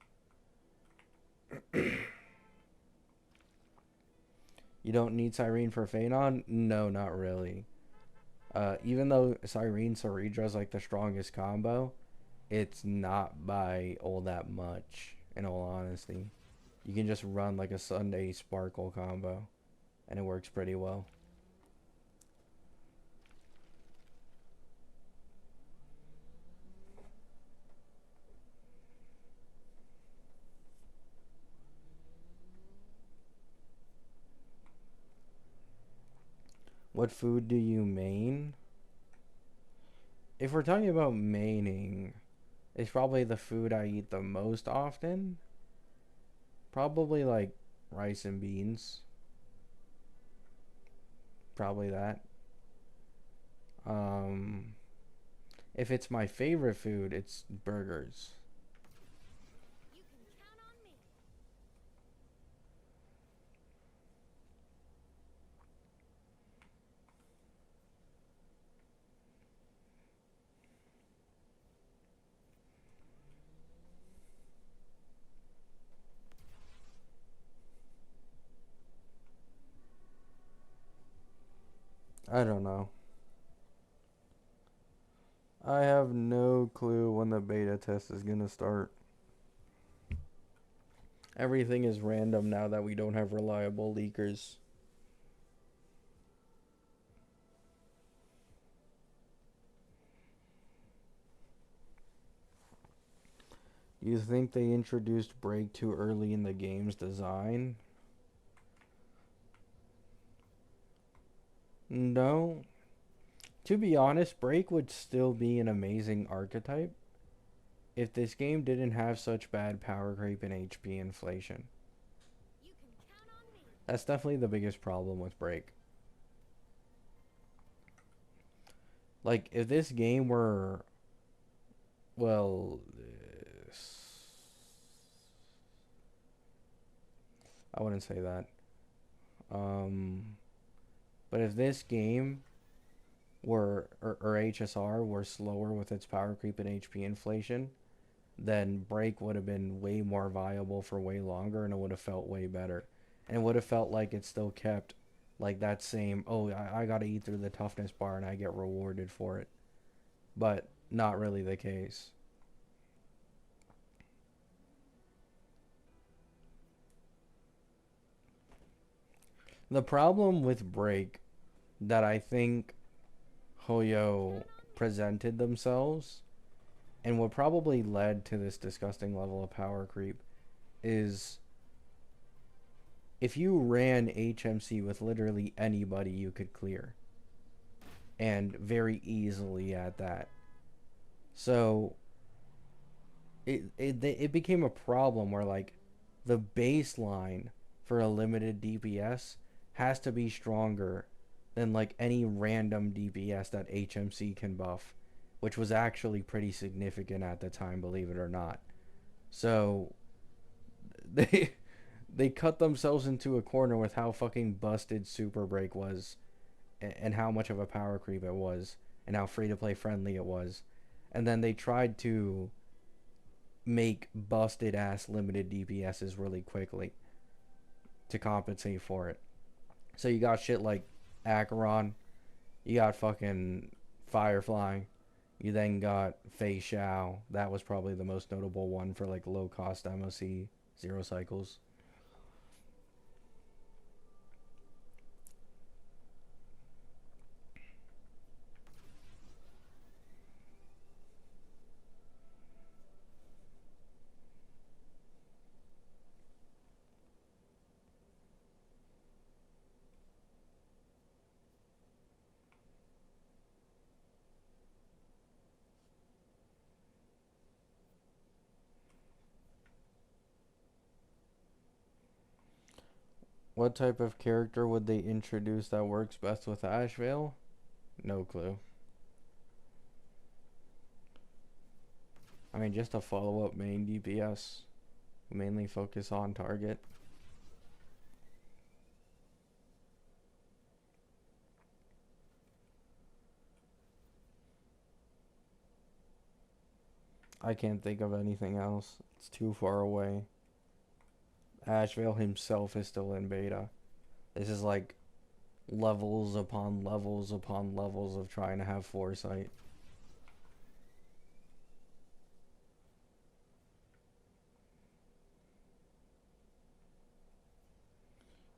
You don't need Cyrene for Phanon? No, not really. Even though Cyrene Ceredra is like the strongest combo, it's not by all that much, in all honesty. You can just run like a Sunday Sparkle combo, and it works pretty well. What food do you main? If we're talking about maining, it's probably the food I eat the most often. Probably like rice and beans. Probably that. Um, if it's my favorite food, it's burgers. You can count on me. I don't know. I have no clue when the beta test is gonna start. Everything is random now that we don't have reliable leakers. You think they introduced break too early in the game's design? No. To be honest, break would still be an amazing archetype if this game didn't have such bad power creep and HP inflation. You can count on me. That's definitely the biggest problem with break. Like, if this game were, well, I wouldn't say that. But if this game were, or HSR were slower with its power creep and HP inflation, then break would have been way more viable for way longer, and it would have felt way better. And it would have felt like it still kept like that same, oh, I gotta eat through the toughness bar and I get rewarded for it. But not really the case. The problem with break that I think Hoyo presented themselves, and what probably led to this disgusting level of power creep, is if you ran HMC with literally anybody, you could clear. And very easily at that. So it became a problem where, like, the baseline for a limited DPS has to be stronger than like any random DPS that HMC can buff, which was actually pretty significant at the time, believe it or not. So they they cut themselves into a corner with how fucking busted Super Break was, and how much of a power creep it was, and how free to play friendly it was. And then they tried to make busted ass limited DPSs really quickly to compensate for it. So you got shit like Acheron, you got fucking Firefly, you then got Fei Xiao. That was probably the most notable one for like low cost MOC, zero cycles. What type of character would they introduce that works best with Asheville? No clue. I mean, just a follow-up main DPS. Mainly focus on target. I can't think of anything else. It's too far away. Asheville himself is still in beta. This is like levels upon levels upon levels of trying to have foresight.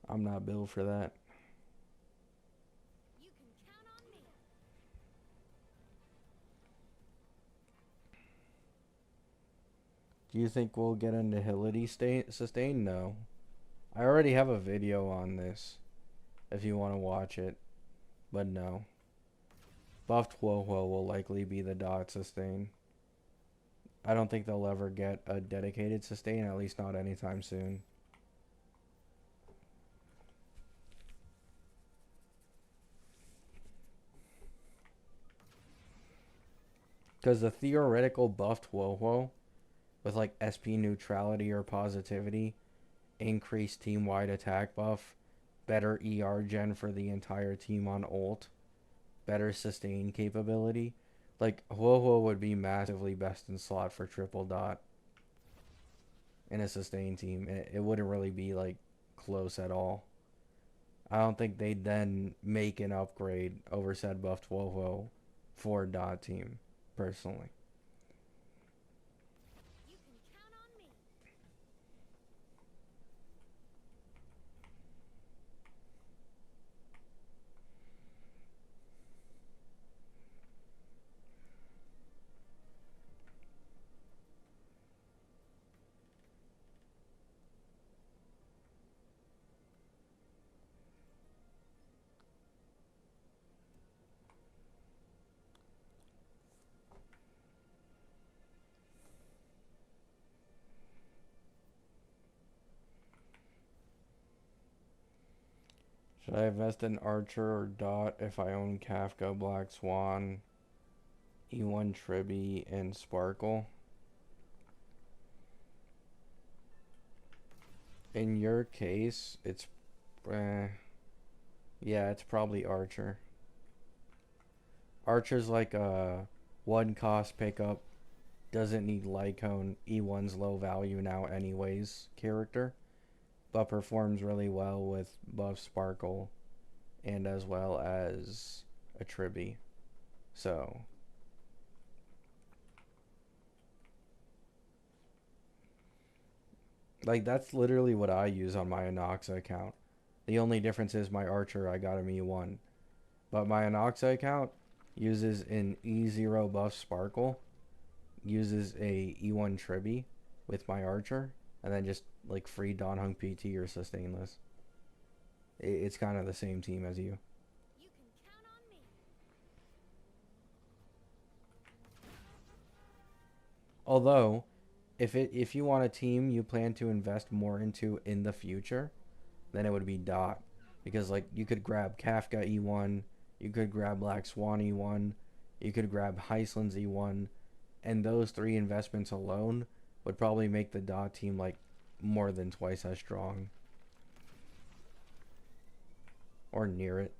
I'm not built for that. You can count on me. Do you think we'll get a nihility sustain? No. I already have a video on this if you want to watch it, but no. Buffed Woho will likely be the dot sustain. I don't think they'll ever get a dedicated sustain, at least not anytime soon. Because the theoretical buffed Woho with like SP neutrality or positivity, increased team-wide attack buff, better ER gen for the entire team on ult, better sustain capability. Like, Woho would be massively best in slot for triple dot in a sustain team. It wouldn't really be like close at all. I don't think they'd then make an upgrade over said buff 12.0 for dot team, personally. You can count on me. Should I invest in Archer or Dot if I own Kafka, Black Swan, E1 Tribby, and Sparkle? In your case, it's yeah, it's probably Archer. Archer's like a one cost pickup, doesn't need Lycone, E1's low value now anyways character, but performs really well with buff Sparkle and as well as a Tribby. So like that's literally what I use on my Anoxa account. The only difference is my Archer I got him E1. But my Anoxa account uses an E0 buff Sparkle, uses a E1 Tribby with my Archer, and then just like free Don Hung PT or Sustainless. It's kind of the same team as you. You can count on me. Although, if you want a team you plan to invest more into in the future, then it would be Dot. Because like you could grab Kafka E1, you could grab Black Swan E1, you could grab Heisland's E1, and those three investments alone would probably make the Dot team like more than twice as strong. Or near it.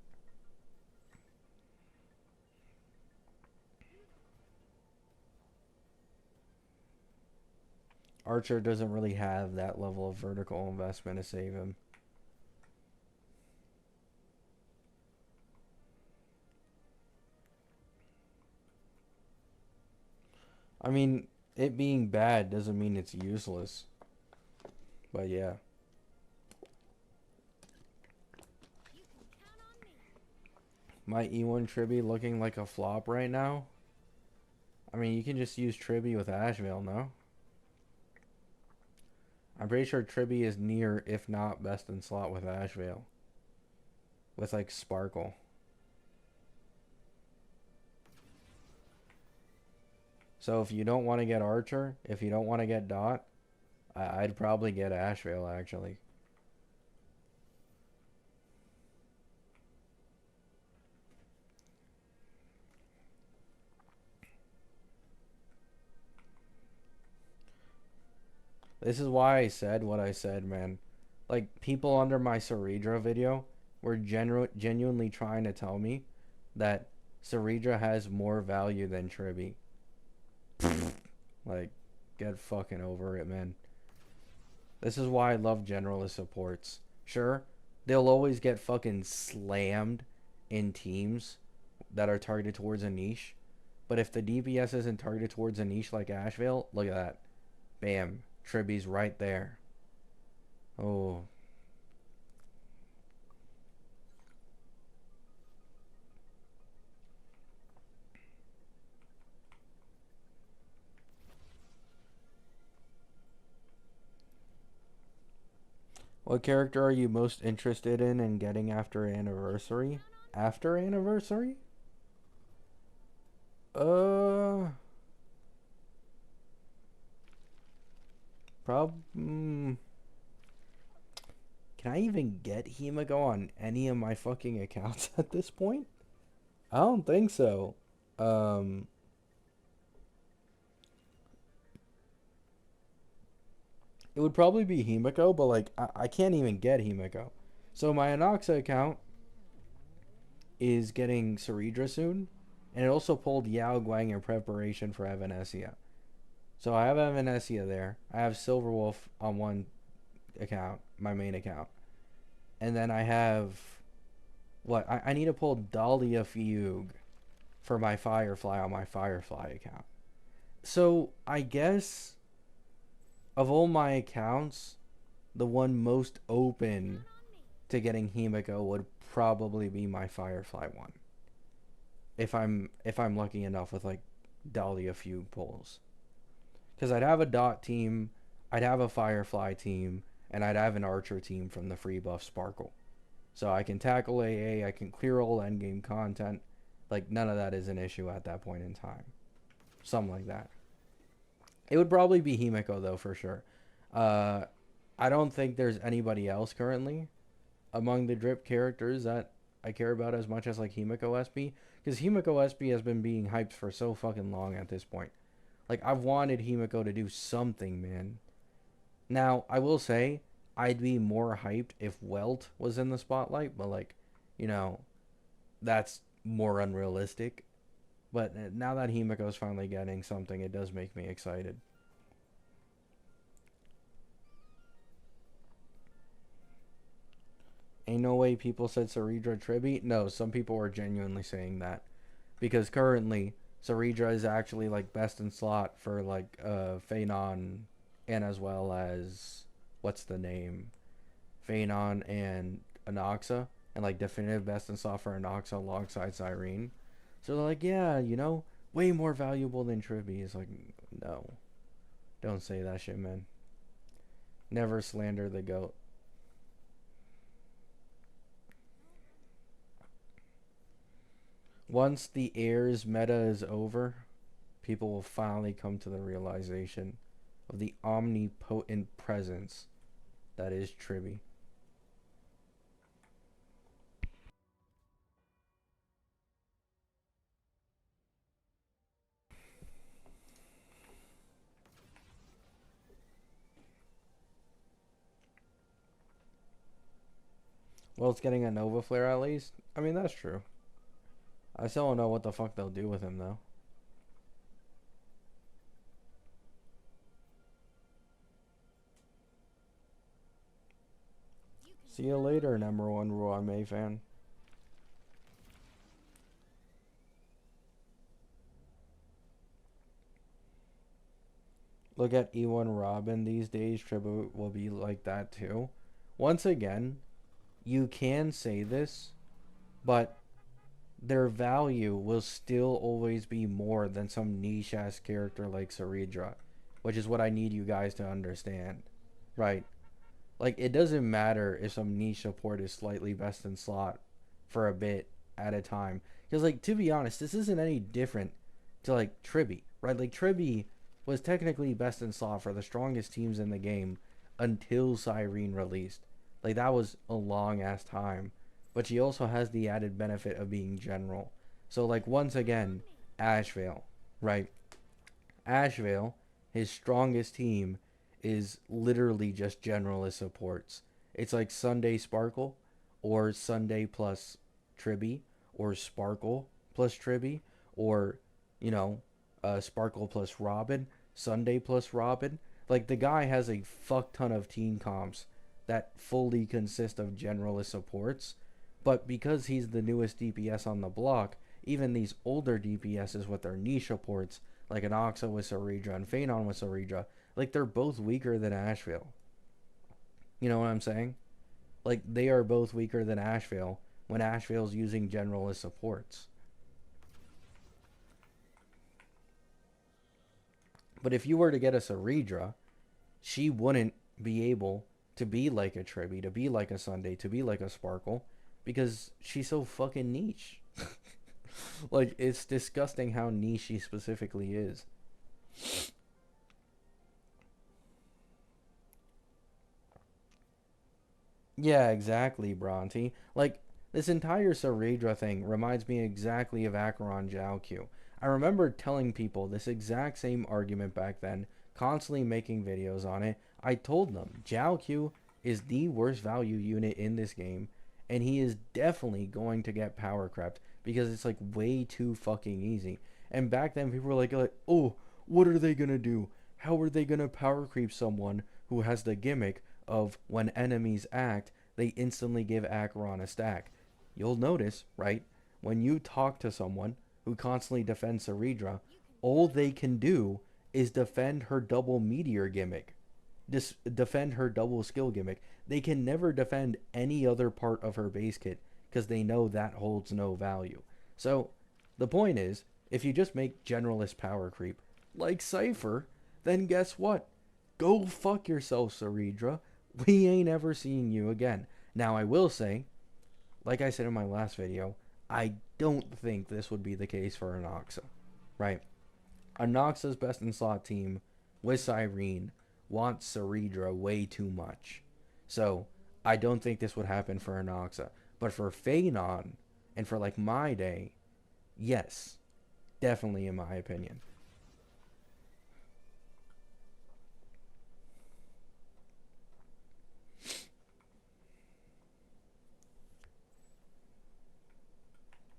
Archer doesn't really have that level of vertical investment to save him. I mean, it being bad doesn't mean it's useless. But yeah. You can count on me. My E1 Tribby looking like a flop right now. I mean, you can just use Tribby with Asheville, no? I'm pretty sure Tribby is near, if not best in slot with Asheville. With like Sparkle. So if you don't want to get Archer, if you don't want to get Dot, I'd probably get Asheville actually. This is why I said what I said, man. Like, people under my Ceredra video were genuinely trying to tell me that Ceredra has more value than Tribby. Like, get fucking over it, man. This is why I love Generalist supports. Sure, they'll always get fucking slammed in teams that are targeted towards a niche. But if the DPS isn't targeted towards a niche like Asheville, look at that. Bam. Tribby's right there. Oh. What character are you most interested in getting after anniversary? After anniversary? Can I even get Hemago on any of my fucking accounts at this point? I don't think so. It would probably be Hemiko, but like I can't even get Hemiko. So my Anoxa account is getting Ceredra soon, and it also pulled Yao Guang in preparation for Evanesia. So I have Evanesia there. I have Silverwolf on one account, my main account, and then I have What? I need to pull Dahlia Fugue for my Firefly on my Firefly account. So, I guess of all my accounts, the one most open to getting Himiko would probably be my Firefly one. If I'm lucky enough with like Dahlia Fugue pulls. Because I'd have a dot team, I'd have a Firefly team, and I'd have an Archer team from the free buff Sparkle. So I can tackle AA, I can clear all endgame content. Like, none of that is an issue at that point in time. Something like that. It would probably be Himiko, though, for sure. I don't think there's anybody else currently among the drip characters that I care about as much as, like, Himiko SB. Because Himiko SB has been being hyped for so fucking long at this point. Like, I've wanted Himiko to do something, man. Now, I will say, I'd be more hyped if Welt was in the spotlight, but, like, you know, that's more unrealistic. But now that Himiko's finally getting something, it does make me excited. Ain't no way people said Saridra Tribby. No, some people were genuinely saying that. Because currently, Saridra is actually, like, best in slot for, like, Phanon, and as well as, what's the name? Phanon and Anoxa. And, like, definitive best in slot for Anoxa alongside Cyrene. So they're like, yeah, you know, way more valuable than Tribby. It's like, no. Don't say that shit, man. Never slander the GOAT. Once the heirs meta is over, people will finally come to the realization of the omnipotent presence that is Tribby. Well, it's getting a Nova Flare at least. I mean, that's true. I still don't know what the fuck they'll do with him, though. See you later, number one Roy May fan. Look at E1 Robin these days. Tribute will be like that too. Once again, you can say this, but their value will still always be more than some niche ass character like Saridra, which is what I need you guys to understand, right? Like, it doesn't matter if some niche support is slightly best in slot for a bit at a time, because, like, to be honest, this isn't any different to, like, Tribby, right? Like, Tribby was technically best in slot for the strongest teams in the game until Cyrene released. Like, that was a long ass time. But she also has the added benefit of being general. So, like, once again, Asheville, right? Asheville, his strongest team is literally just generalist supports. It's like Sunday Sparkle, or Sunday plus Tribby, or Sparkle plus Tribby, or, you know, Sparkle plus Robin, Sunday plus Robin. Like, the guy has a fuck ton of team comps that fully consist of generalist supports. But because he's the newest DPS on the block, even these older DPSs with their niche supports, like Anoxa with Saridra and Phanon with Saridra, like, they're both weaker than Asheville. You know what I'm saying? Like, they are both weaker than Asheville when Asheville's using generalist supports. But if you were to get a Saridra, she wouldn't be able to be like a Tribby, to be like a Sunday, to be like a Sparkle, because she's so fucking niche. Like, it's disgusting how niche she specifically is. Yeah, exactly, Bronte. Like, this entire Saridra thing reminds me exactly of Acheron Jiaoqiu. I remember telling people this exact same argument back then, constantly making videos on it. I told them, Jiaoqiu is the worst value unit in this game, and he is definitely going to get power crept, because it's, like, way too fucking easy. And back then, people were like, oh, what are they gonna do? How are they gonna power creep someone who has the gimmick of when enemies act, they instantly give Acheron a stack? you'll notice, right, when you talk to someone who constantly defends Saridra, all they can do is defend her double meteor gimmick, defend her double skill gimmick. They can never defend any other part of her base kit because they know that holds no value. So the point is, if you just make Generalist power creep like Cypher, then guess what? Go fuck yourself, Saridra. We ain't ever seeing you again. Now I will say, like I said in my last video, I don't think this would be the case for Anoxa, right? Anoxa's best in slot team with Cyrene wants Saridra way too much. So I don't think this would happen for Anoxa. But for Phanon and for like my day, yes, definitely in my opinion.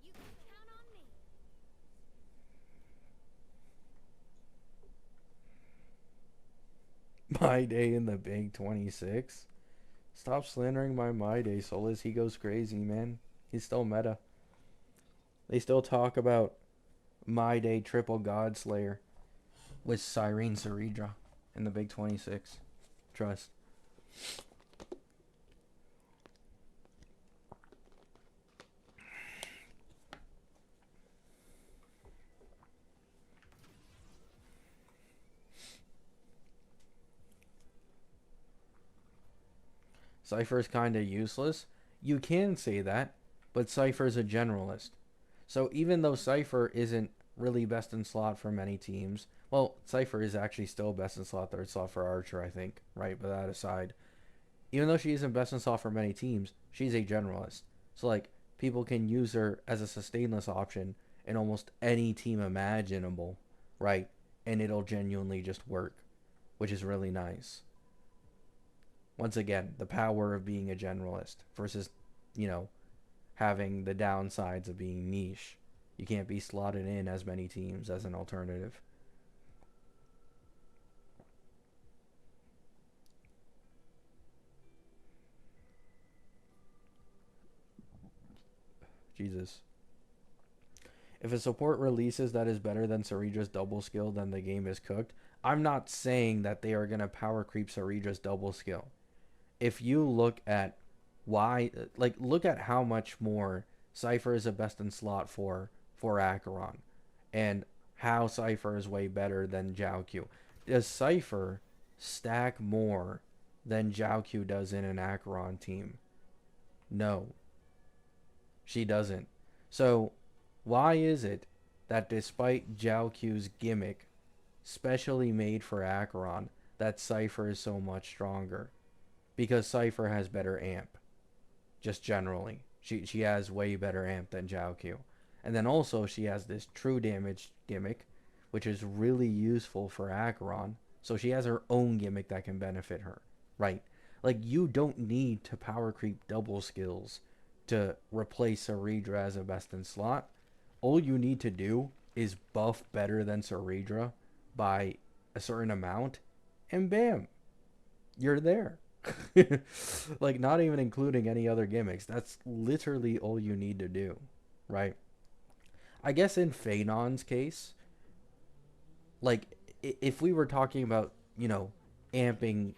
You can count on me. My day in the big 26. Stop slandering my day, Solus. He goes crazy, man. He's still meta. They still talk about my day triple God Slayer with Cyrene Saridra in the big 26. Trust. Cypher's kind of useless. You can say that, but Cypher's a generalist. So even though Cypher isn't really best in slot for many teams, well, Cypher is actually still best in slot, third slot for Archer, I think, right? But that aside, even though she isn't best in slot for many teams, she's a generalist. So, like, people can use her as a sustainless option in almost any team imaginable, right? And it'll genuinely just work, which is really nice. Once again, the power of being a generalist versus, you know, having the downsides of being niche. You can't be slotted in as many teams as an alternative. Jesus. If a support releases that is better than Saridra's double skill, then the game is cooked. I'm not saying that they are going to power creep Saridra's double skill. If you look at why, like, look at how much more Cypher is a best in slot for Acheron, and how Cypher is way better than Jiaoqiu. Does Cypher stack more than Jiaoqiu does in an Acheron team? No, she doesn't. So why is it that despite Jiaoqiu's gimmick, specially made for Acheron, that Cypher is so much stronger? Because Cypher has better amp, just generally. She has way better amp than Jiaoqiu. And then also she has this true damage gimmick, which is really useful for Acheron. So she has her own gimmick that can benefit her, right? Like, you don't need to power creep double skills to replace Saridra as a best in slot. All you need to do is buff better than Saridra by a certain amount, and bam, you're there. Like, not even including any other gimmicks. That's literally all you need to do, right? I guess in Phanon's case, like, if we were talking about, you know, amping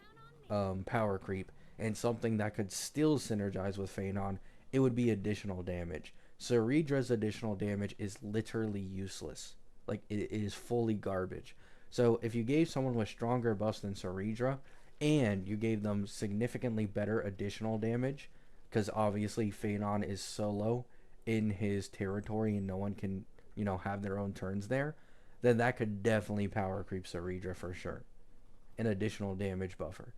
power creep and something that could still synergize with Phanon, it would be additional damage. Saridra's additional damage is literally useless. Like, it is fully garbage. So if you gave someone with stronger buffs than Saridra, and you gave them significantly better additional damage, because obviously Phanon is solo in his territory and no one can, you know, have their own turns there, then that could definitely power creep Saridra for sure. An additional damage buffer.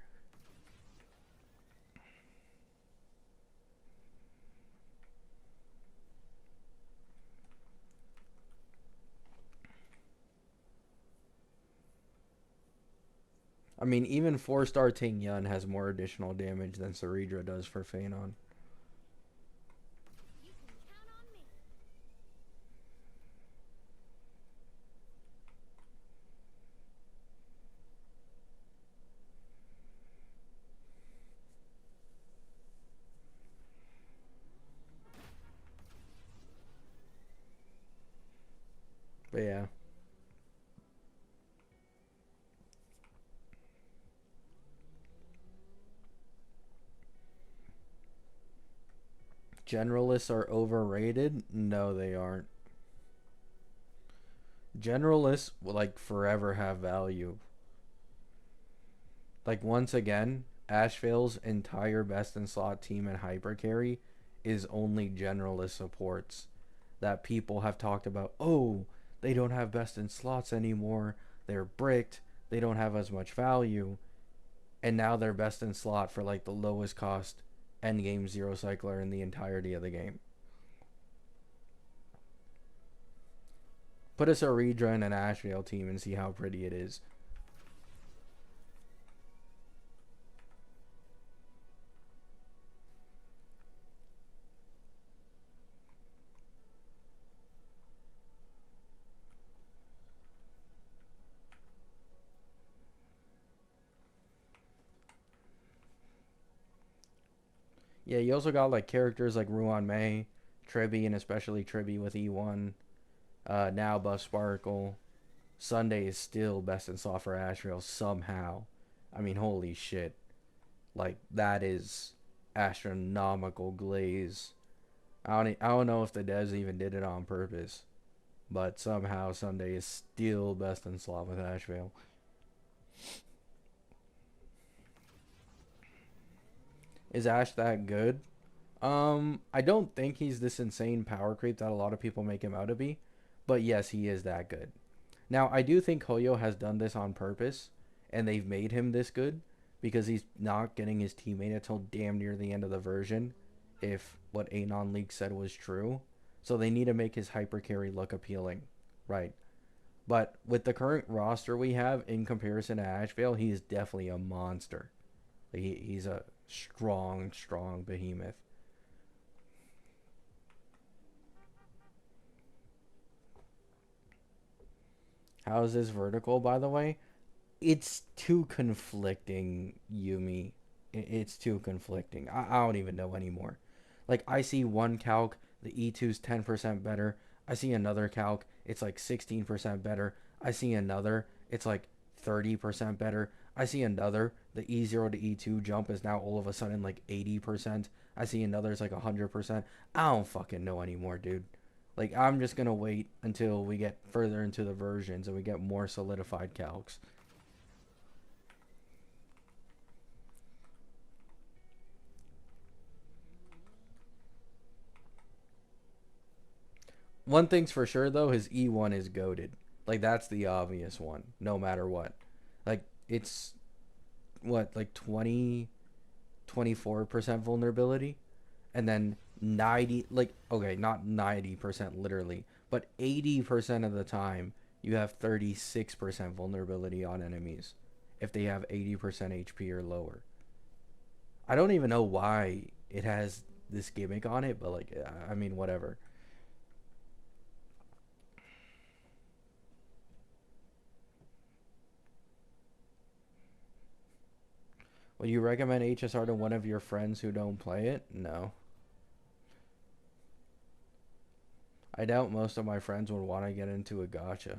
I mean, even 4-star Ting Yun has more additional damage than Saridra does for Phanon. You can count on me. Generalists are overrated? No, they aren't. Generalists will like forever have value. Like once again, Asheville's entire best in slot team and hyper carry is only generalist supports that people have talked about. Oh, they don't have best in slots anymore. They're bricked. They don't have as much value. And now they're best in slot for like the lowest cost endgame zero cycler in the entirety of the game. Put a Serra in an Asheville team and see how pretty it is. Yeah, you also got like characters like Ruan May, Tribby, and especially Tribby with E1. Now Buff Sparkle. Sunday is still best in slot for Asheville somehow. I mean, holy shit. Like, that is astronomical glaze. I don't know if the devs even did it on purpose. But somehow Sunday is still best in slot with Asheville. Is Ash that good? I don't think he's this insane power creep that a lot of people make him out to be. But yes, he is that good. Now, I do think Hoyo has done this on purpose, and they've made him this good because he's not getting his teammate until damn near the end of the version, if what Anon Leak said was true. So they need to make his hyper carry look appealing, right? But with the current roster we have in comparison to Asheville, he is definitely a monster. He's a strong behemoth. How is this vertical, by the way? It's too conflicting, Yumi. It's too conflicting. I don't even know anymore. Like, I see one calc, the E2's 10% better. I see another calc, it's like 16% better. I see another, it's like 30% better. I see another, the E0 to E2 jump is now all of a sudden like 80%. I see another, it's like 100%. I don't fucking know anymore, dude. Like, I'm just gonna wait until we get further into the versions and we get more solidified calcs. One thing's for sure though, his E1 is goated. Like, that's the obvious one, no matter what. Like, it's what, like 24% vulnerability, and then 90, like, okay, not 90% literally, but 80% of the time you have 36% vulnerability on enemies if they have 80% HP or lower. I don't even know why it has this gimmick on it, but like, I mean, whatever. Would you recommend HSR to one of your friends who don't play it? No. I doubt most of my friends would want to get into a gacha.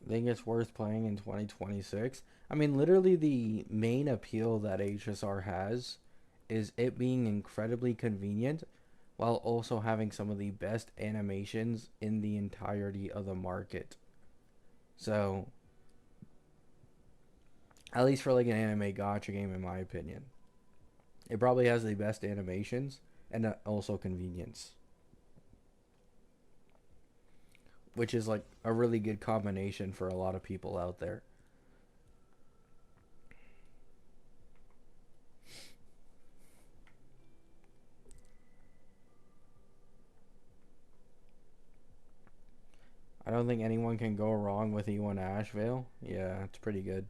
Think it's worth playing in 2026? I mean, literally the main appeal that HSR has is it being incredibly convenient while also having some of the best animations in the entirety of the market. So, at least for like an anime gacha game, in my opinion, it probably has the best animations and also convenience, which is like a really good combination for a lot of people out there. I don't think anyone can go wrong with E1 Asheville. Yeah, it's pretty good.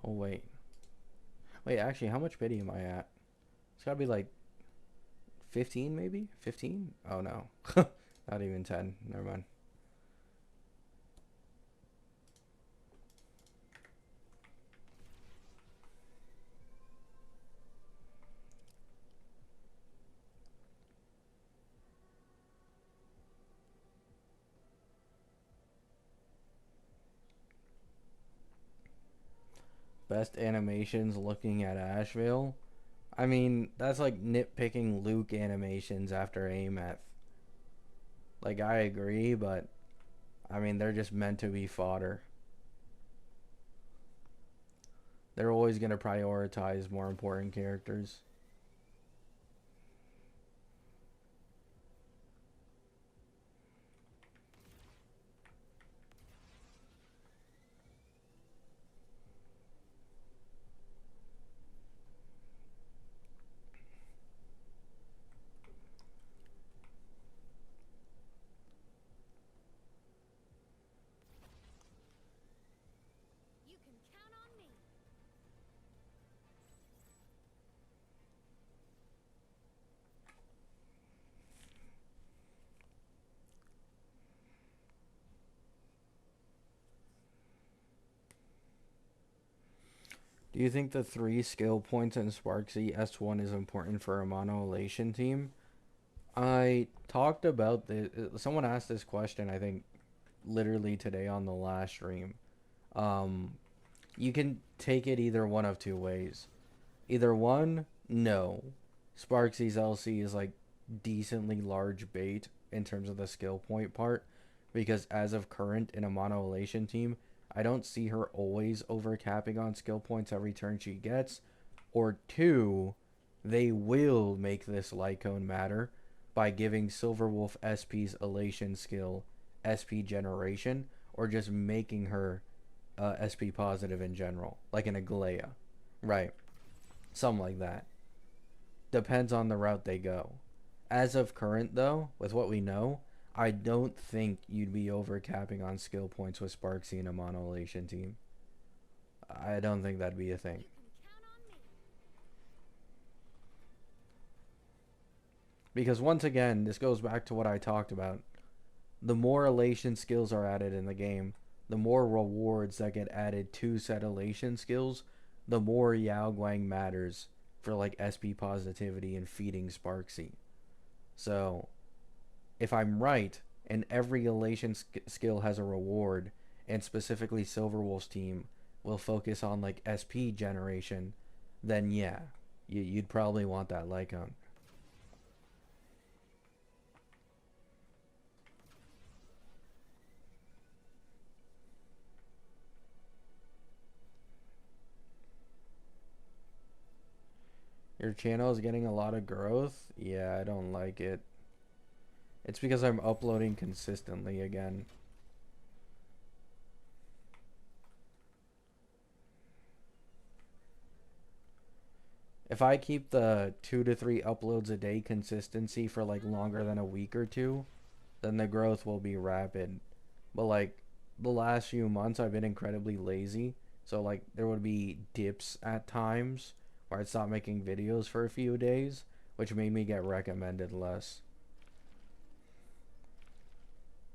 Oh, wait. Wait, actually, how much biddy am I at? It's gotta be like 15, maybe? 15? Oh, no. Not even 10. Never mind. Best animations looking at Asheville. I mean, that's like nitpicking Luke animations after AMF. Like, I agree, but I mean, they're just meant to be fodder. They're always going to prioritize more important characters. You can count on me. Do you think the 3 skill points in Sparksy S1 is important for a mono elation team? I talked about this. Someone asked this question, I think, literally today on the last stream. You can take it either one of two ways. Either one, no. Sparksy's LC is like decently large bait in terms of the skill point part, because as of current in a mono elation team, I don't see her always overcapping on skill points every turn she gets. Or two, they will make this light cone matter by giving Silverwolf SP's elation skill SP generation, or just making her SP positive in general, like an Aglaya. Right. Something like that. Depends on the route they go. As of current, though, with what we know, I don't think you'd be overcapping on skill points with Sparksy in a mono elation team. I don't think that'd be a thing. You can count on me. Because once again, this goes back to what I talked about. The more elation skills are added in the game, the more rewards that get added to said elation skills, the more Yao Guang matters for like SP positivity and feeding Sparksy. So, if I'm right, and every elation skill has a reward, and specifically Silverwolf's team will focus on like SP generation, then yeah, you'd probably want that Lycone. Your channel is getting a lot of growth? Yeah, I don't like it. It's because I'm uploading consistently again. If I keep the 2 to 3 uploads a day consistency for like longer than a week or two, then the growth will be rapid. But like the last few months I've been incredibly lazy. So like there would be dips at times where I'd stop making videos for a few days, which made me get recommended less.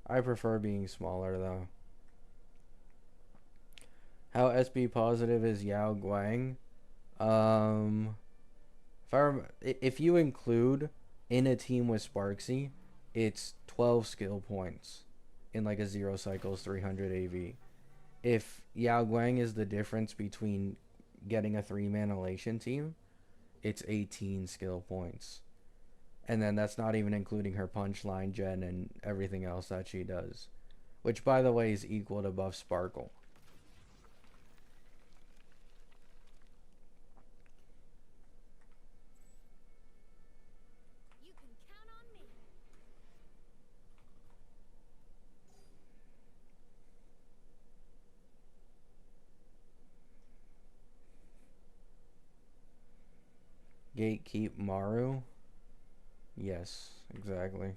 I prefer being smaller though. How SB positive is Yao Guang? If you include in a team with Sparksy, it's 12 skill points in like a 0 cycles 300 AV. If Yao Guang is the difference between getting a 3-man elation team, it's 18 skill points. And then that's not even including her punchline gen and everything else that she does, which by the way is equal to buff Sparkle. gatekeep Maru. Yes, exactly.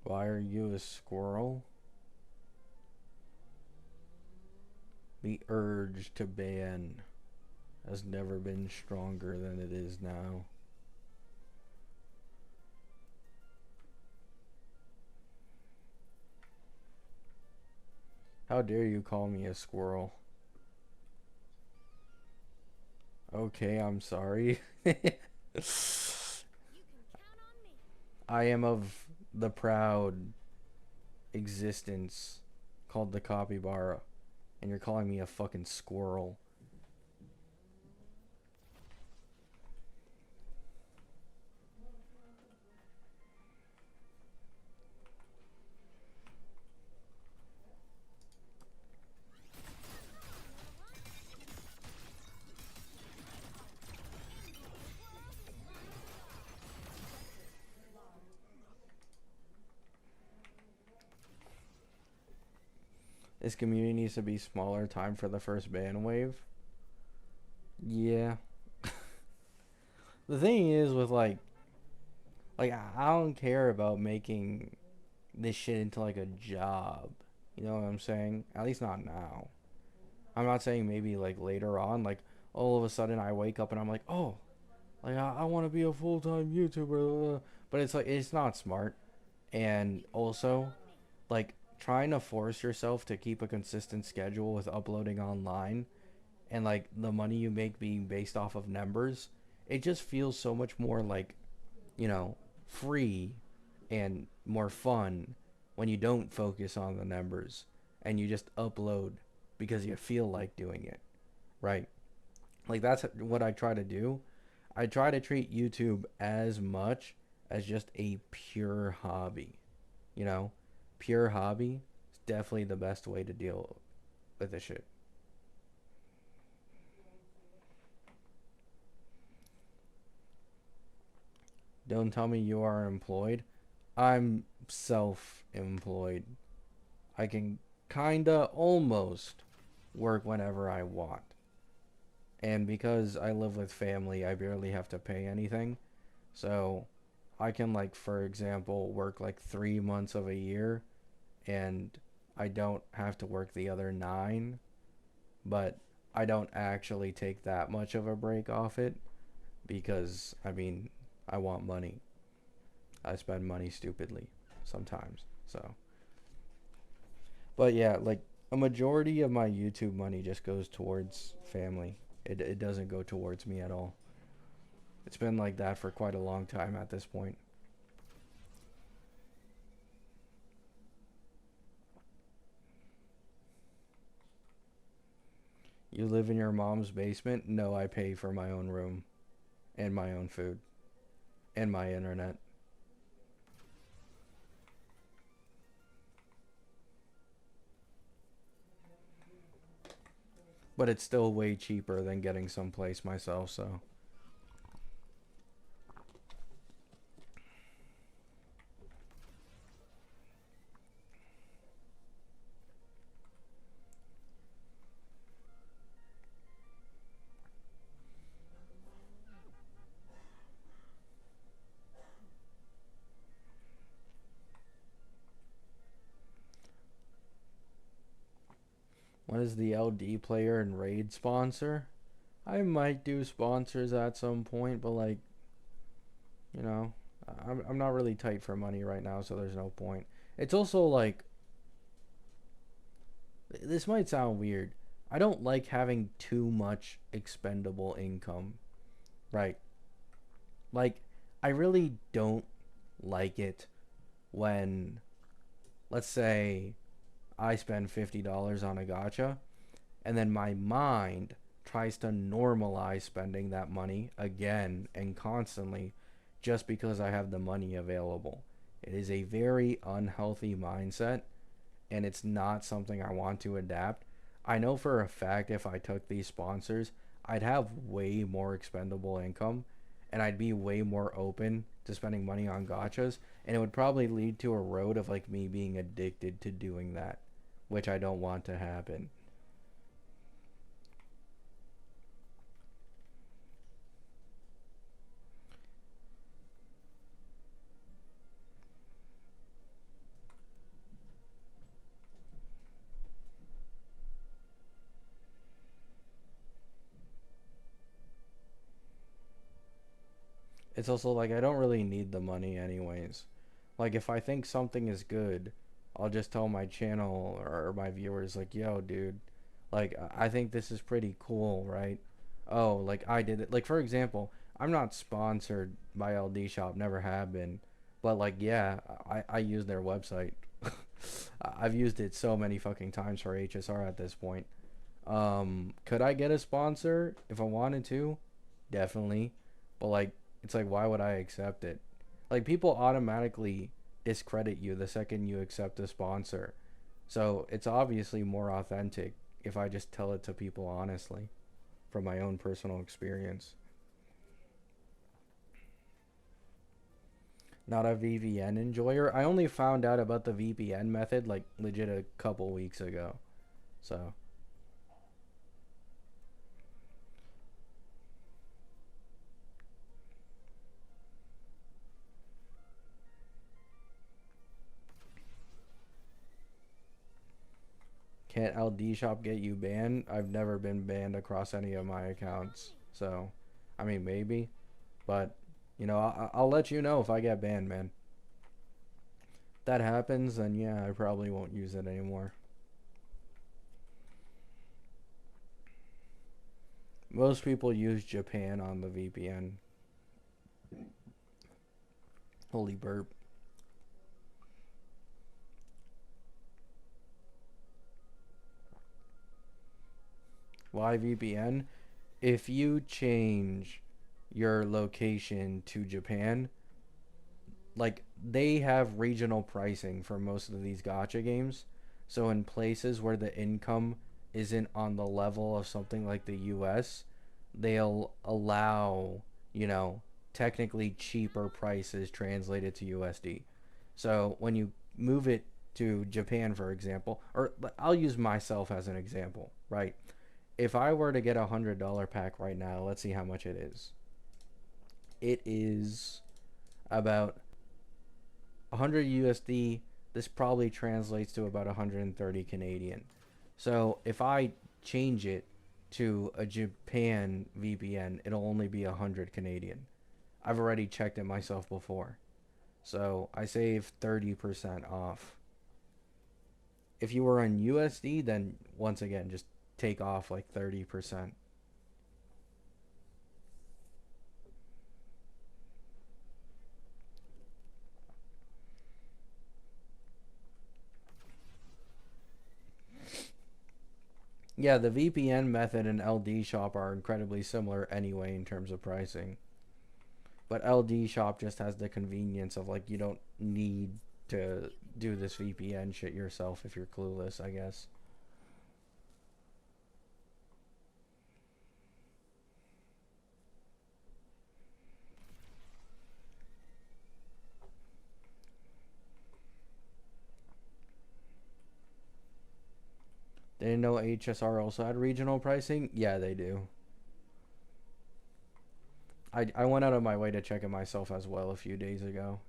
Why are you a squirrel? The urge to ban has never been stronger than it is now. How dare you call me a squirrel? Okay, I'm sorry. I am of the proud existence called the capybara, and you're calling me a fucking squirrel. This community needs to be smaller. Time for the first ban wave. Yeah. The thing is with like I don't care about making this shit into like a job. You know what I'm saying? At least not now. I'm not saying maybe like later on, like all of a sudden I wake up and I'm like, oh, like I want to be a full-time YouTuber. But it's like it's not smart. And also, like trying to force yourself to keep a consistent schedule with uploading online and like the money you make being based off of numbers, it just feels so much more like, you know, free and more fun when you don't focus on the numbers and you just upload because you feel like doing it, right? Like that's what I try to do. I try to treat YouTube as much as just a pure hobby, you know? Pure hobby is definitely the best way to deal with this shit. Don't tell me you are employed. I'm self-employed. I can kinda almost work whenever I want. And because I live with family, I barely have to pay anything. So I can, like, for example, work like 3 months of a year and I don't have to work the other 9, but I don't actually take that much of a break off it because, I mean, I want money. I spend money stupidly sometimes. So, but yeah, like a majority of my YouTube money just goes towards family. It doesn't go towards me at all. It's been like that for quite a long time at this point. You live in your mom's basement? No, I pay for my own room and my own food and my internet. But it's still way cheaper than getting someplace myself, so. What is the LD player and raid sponsor? I might do sponsors at some point, but like, you know, I'm not really tight for money right now, so there's no point. It's also like, this might sound weird. I don't like having too much expendable income, right? Like, I really don't like it when, let's say, I spend $50 on a gacha, and then my mind tries to normalize spending that money again and constantly just because I have the money available. It is a very unhealthy mindset, and it's not something I want to adapt. I know for a fact if I took these sponsors, I'd have way more expendable income, and I'd be way more open to spending money on gachas, and it would probably lead to a road of like me being addicted to doing that, which I don't want to happen. It's also like I don't really need the money anyways. Like if I think something is good, I'll just tell my channel or my viewers like, "Yo, dude, like I think this is pretty cool, right?" Oh, like I did it. Like for example, I'm not sponsored by LD Shop, never have been, but like yeah, I use their website. I've used it so many fucking times for HSR at this point. Could I get a sponsor if I wanted to? Definitely. But like it's like why would I accept it? Like people automatically discredit you the second you accept a sponsor. So it's obviously more authentic if I just tell it to people honestly from my own personal experience. Not a VPN enjoyer. I only found out about the VPN method like legit a couple weeks ago. So can't LD Shop get you banned? I've never been banned across any of my accounts. So, I mean, maybe. But, you know, I'll let you know if I get banned, man. If that happens, then yeah, I probably won't use it anymore. Most people use Japan on the VPN. Holy burp. Why VPN? If you change your location to Japan, like they have regional pricing for most of these gacha games. So in places where the income isn't on the level of something like the US, they'll allow, you know, technically cheaper prices translated to USD. So when you move it to Japan, for example, or I'll use myself as an example, right? If I were to get $100 pack right now, let's see how much it is. It is about 100 USD. This probably translates to about 130 Canadian. So if I change it to a Japan VPN, it'll only be 100 Canadian. I've already checked it myself before. So I save 30% off. If you were on USD, then once again, just take off like 30%. Yeah, the VPN method and LD Shop are incredibly similar anyway in terms of pricing. But LD Shop just has the convenience of like you don't need to do this VPN shit yourself if you're clueless, I guess. They didn't know HSR also had regional pricing? Yeah, they do. I went out of my way to check it myself as well a few days ago.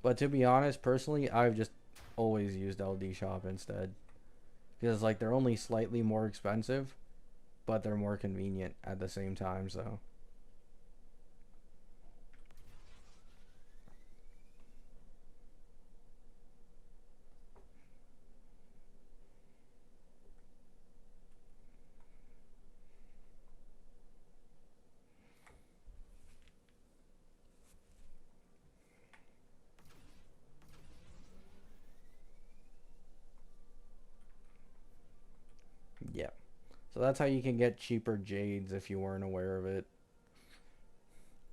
But to be honest, personally, I've just always used LD Shop instead. Because like they're only slightly more expensive, but they're more convenient at the same time, so. Yeah. So that's how you can get cheaper jades if you weren't aware of it.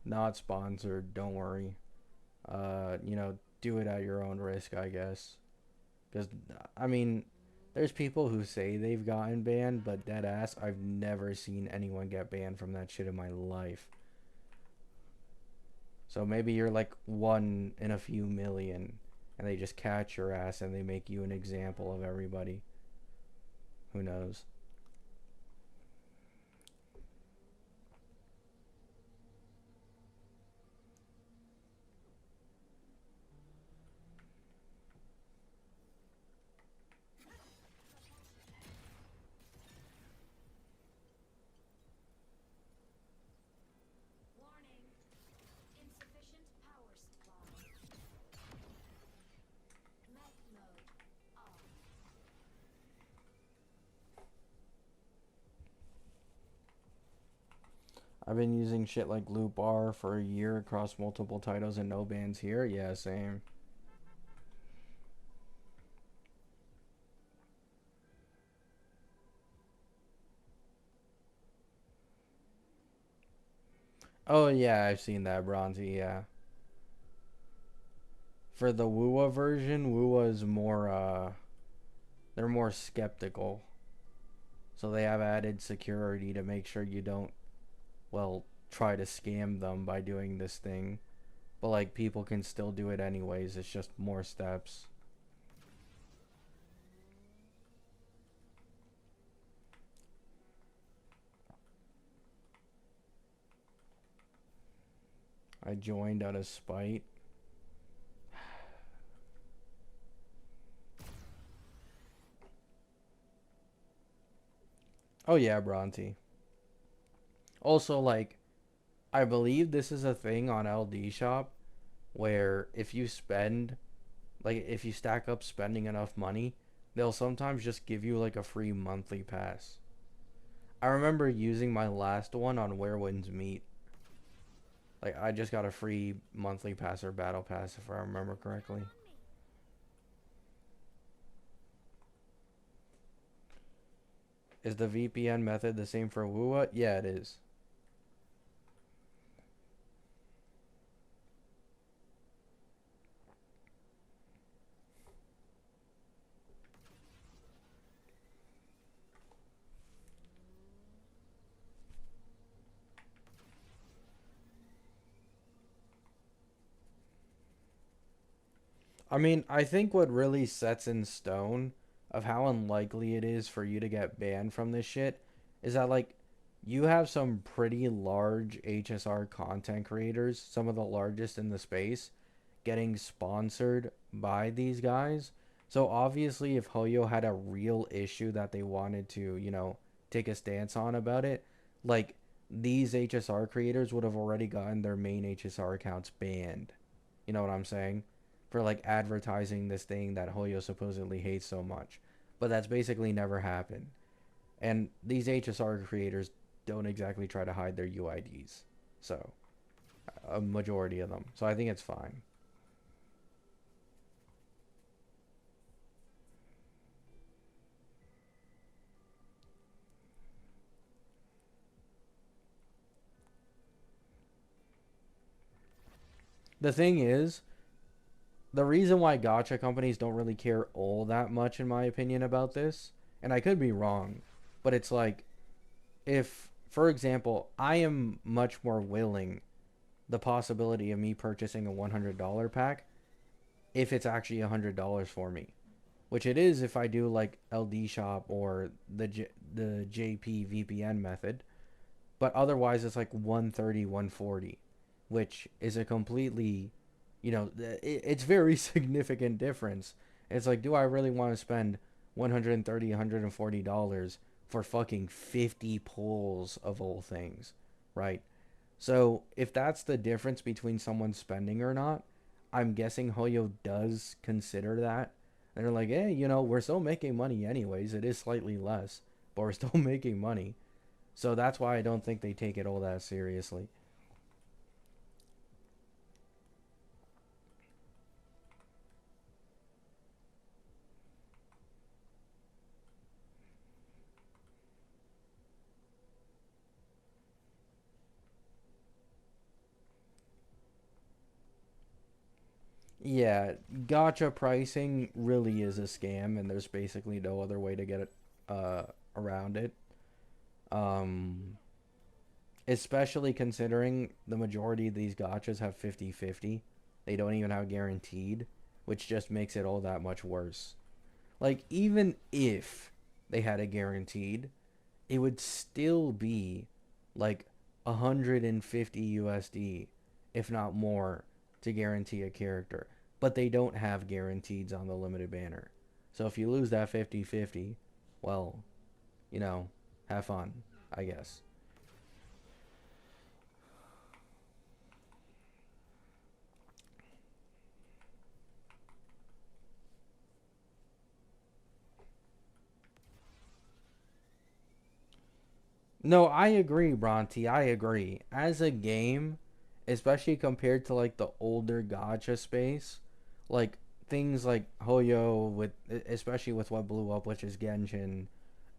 Not sponsored, don't worry. You know, do it at your own risk, I guess. Because, I mean, There's people who say they've gotten banned, but dead ass, I've never seen anyone get banned from that shit in my life. So maybe you're like one in a few million, and they just catch your ass and they make you an example of everybody. Who knows? Warning. Insufficient power supply. Mech mode off. I've been using shit like Loop Bar for a year across multiple titles and no bans here. Yeah, same. Oh yeah, I've seen that, Bronzy, yeah. For the Wua version, Wua's more they're more skeptical. So they have added security to make sure you don't, well, try to scam them by doing this thing. But like people can still do it anyways. It's just more steps. I joined out of spite. Oh yeah, Bronte. Also, like, I believe this is a thing on LD Shop where if you spend, like, if you stack up spending enough money, they'll sometimes just give you like a free monthly pass. I remember using my last one on Where Winds Meet. Like, I just got a free monthly pass or battle pass if I remember correctly. Is the VPN method the same for Wua? Yeah, it is. I mean, I think what really sets in stone of how unlikely it is for you to get banned from this shit is that, like, you have some pretty large HSR content creators, some of the largest in the space, getting sponsored by these guys. So obviously, if Hoyo had a real issue that they wanted to, take a stance on about it, like, these HSR creators would have already gotten their main HSR accounts banned. You know what I'm saying? For like advertising this thing that Hoyo supposedly hates so much. But that's basically never happened. And these HSR creators don't exactly try to hide their UIDs. So, a majority of them. So I think it's fine. The thing is, the reason why gacha companies don't really care all that much, in my opinion, about this, and I could be wrong, but it's like, if, for example, I am much more willing the possibility of me purchasing a $100 pack if it's actually $100 for me, which it is if I do like LD Shop or the JP VPN method, but otherwise it's like 130, 140, which is a completely, it's very significant difference. It's like, do I really want to spend 130, $140 for fucking 50 pulls of all things, right? So if that's the difference between someone spending or not, I'm guessing Hoyo does consider that. And they're like, hey, we're still making money anyways. It is slightly less, but we're still making money. So that's why I don't think they take it all that seriously. Yeah, gacha pricing really is a scam, and there's basically no other way to get it around it. Um, Especially considering the majority of these gachas have 50-50. They don't even have guaranteed, which just makes it all that much worse. Like, even if they had a guaranteed, it would still be like 150 USD, if not more, to guarantee a character. But they don't have guarantees on the limited banner. So if you lose that 50-50, well, you know, have fun, I guess. No, I agree, Bronte. I agree. As a game, especially compared to like the older gacha space, like things like Hoyo with especially with what blew up, which is Genshin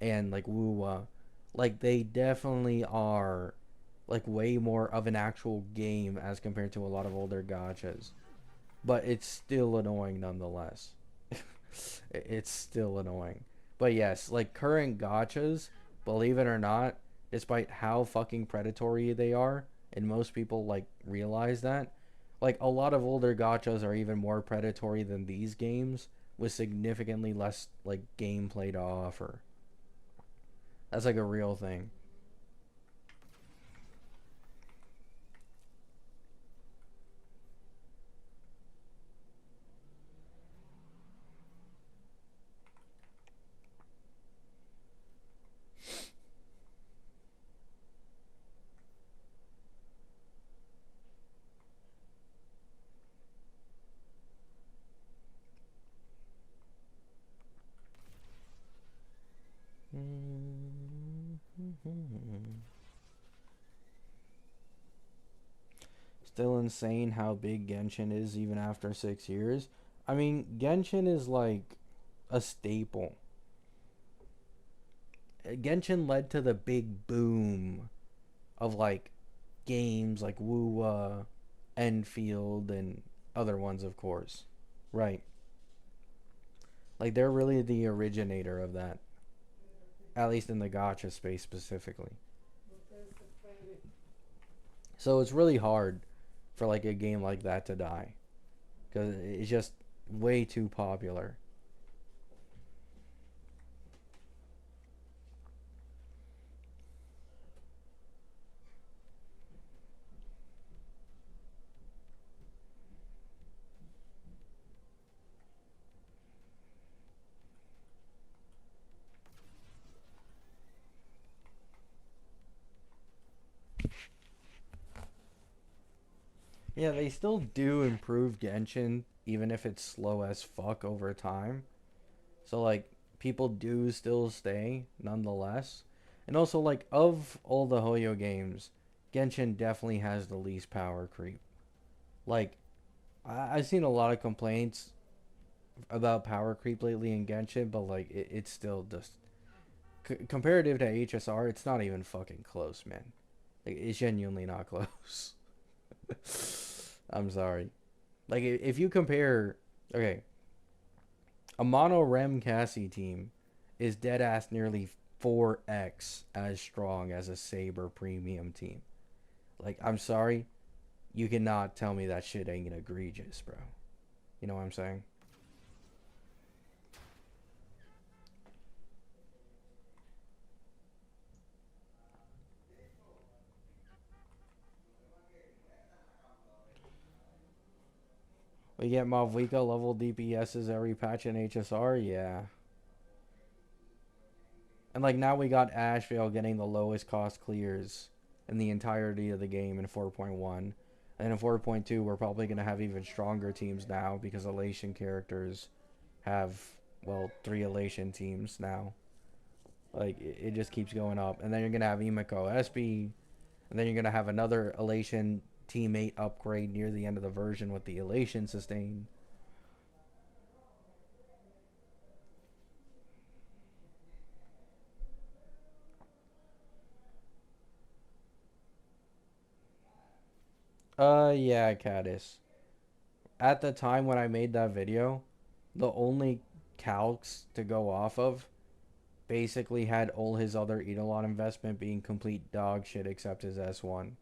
and like Wuwa, like they definitely are like way more of an actual game as compared to a lot of older gachas. But it's still annoying nonetheless. It's still annoying. But yes, like current gachas, believe it or not, despite how fucking predatory they are, and most people like realize that, like a lot of older gachas are even more predatory than these games with significantly less like gameplay to offer. That's like a real thing. Still insane how big Genshin is even after 6 years. I mean, Genshin is like a staple. Genshin led to the big boom of like games like Woo, Enfield, and other ones, of course. Right. Like they're really the originator of that, at least in the gacha space specifically. So it's really hard for like a game like that to die because it's just way too popular. Yeah, they still do improve Genshin, even if it's slow as fuck over time. So like people do still stay nonetheless. And also like of all the Hoyo games, Genshin definitely has the least power creep. Like I've seen a lot of complaints about power creep lately in Genshin, but like it's still just comparative to HSR, it's not even fucking close, man. Like, it's genuinely not close. I'm sorry. Like if you compare, okay, a mono Rem Cassie team is dead ass nearly 4x as strong as a Saber premium team. Like, I'm sorry, you cannot tell me that shit ain't egregious, bro. You know what I'm saying? We get Mavwika level DPSs every patch in HSR, yeah. And like now we got Asheville getting the lowest cost clears in the entirety of the game in 4.1. And in 4.2, we're probably going to have even stronger teams now because Elation characters have, well, 3 Elation teams now. Like, it just keeps going up. And then you're going to have Emiko SB. And then you're going to have another Elation teammate upgrade near the end of the version with the Elation sustain. Yeah, Caddis. at the time when I made that video, the only calcs to go off of basically had all his other Eidolon investment being complete dog shit except his S1.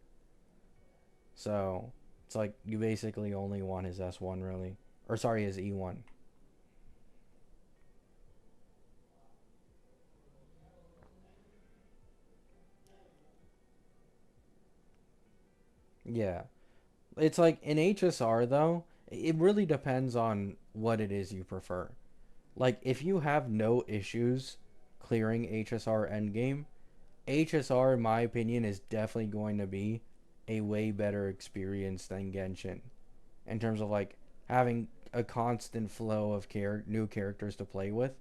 So it's like you basically only want his S1 really. Or sorry, his E1. Yeah. It's like in HSR though, it really depends on what it is you prefer. Like if you have no issues clearing HSR endgame, HSR in my opinion is definitely going to be a way better experience than Genshin in terms of like having a constant flow of new characters to play with.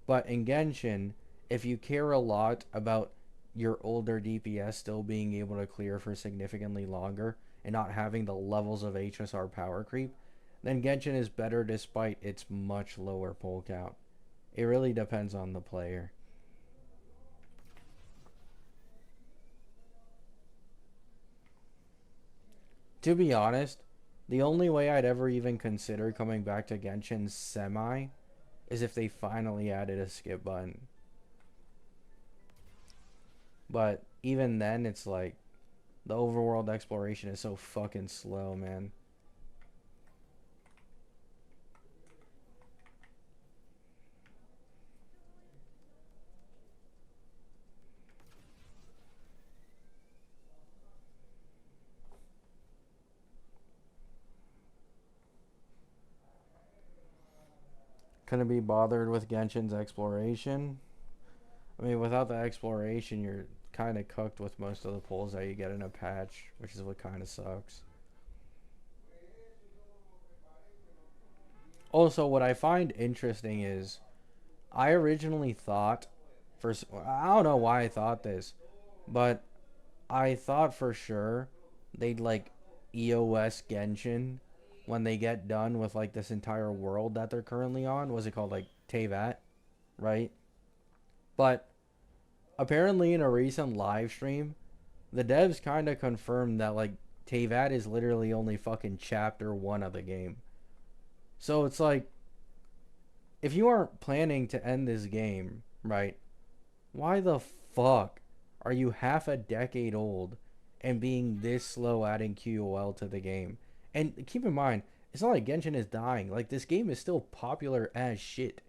But in Genshin, if you care a lot about your older DPS still being able to clear for significantly longer and not having the levels of HSR power creep, then Genshin is better despite its much lower pull count. It really depends on the player. To be honest, the only way I'd ever even consider coming back to Genshin semi is if they finally added a skip button. But even then, it's like the overworld exploration is so fucking slow, man. Couldn't be bothered with Genshin's exploration. I mean, without the exploration, you're kind of cooked with most of the pulls that you get in a patch, which is what kind of sucks. Also, what I find interesting is I originally thought, I don't know why I thought this, but I thought for sure they'd like EOS Genshin when they get done with like this entire world that they're currently on. What's it called? Like Teyvat, right? But apparently in a recent live stream, the devs kind of confirmed that like Teyvat is literally only fucking chapter 1 of the game. So it's like if you aren't planning to end this game, right? Why the fuck are you half a decade old and being this slow adding QOL to the game? And keep in mind, it's not like Genshin is dying. Like this game is still popular as shit.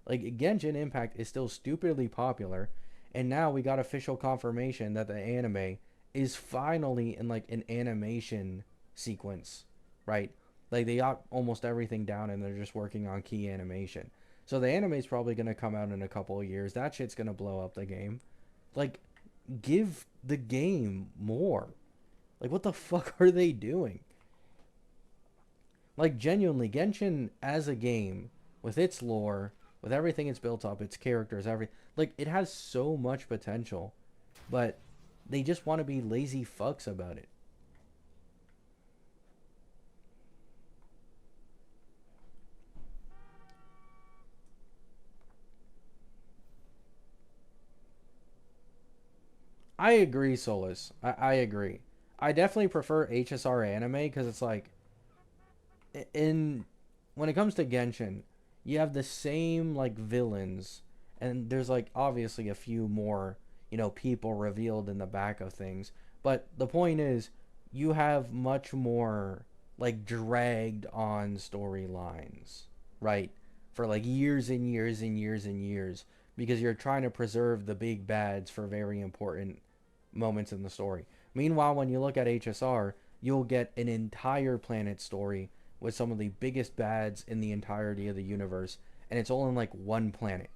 Like Genshin Impact is still stupidly popular, and now we got official confirmation that the anime is finally in like an animation sequence, right? Like they got almost everything down and they're just working on key animation. So the anime is probably going to come out in a couple of years. That shit's going to blow up the game. Like give the game more. Like what the fuck are they doing? Like genuinely Genshin as a game with its lore, with everything it's built up, its characters, like it has so much potential, but they just want to be lazy fucks about it. I agree, Solus. I agree. I definitely prefer HSR anime because it's like in when it comes to Genshin, you have the same like villains, and there's like obviously a few more people revealed in the back of things. But the point is, you have much more like dragged on storylines, right? For like years and years and years and years, because you're trying to preserve the big bads for very important moments in the story. Meanwhile, when you look at HSR, you'll get an entire planet story with some of the biggest bads in the entirety of the universe, and it's all in like one planet,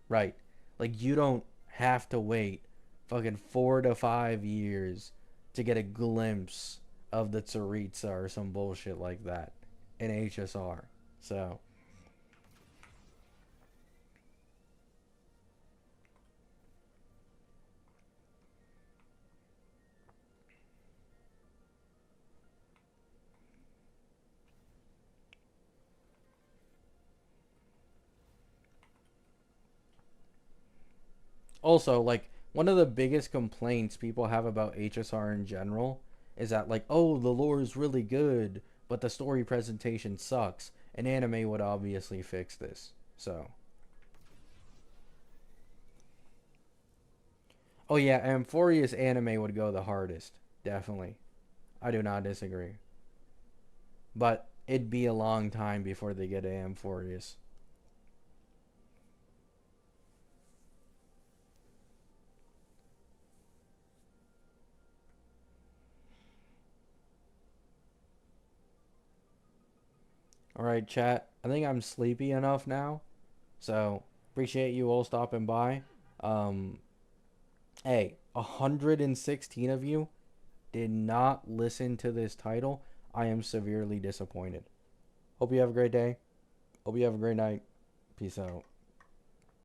right? Like you don't have to wait fucking 4 to 5 years to get a glimpse of the Tsaritsa or some bullshit like that in HSR. So also, like, one of the biggest complaints people have about HSR in general is that, like, oh, the lore is really good, but the story presentation sucks. An anime would obviously fix this. So. Oh yeah, Amphorius anime would go the hardest. Definitely. I do not disagree. But it'd be a long time before they get to Amphorius. Alright, chat. I think I'm sleepy enough now. So, appreciate you all stopping by. Hey, 116 of you did not listen to this title. I am severely disappointed. Hope you have a great day. Hope you have a great night. Peace out.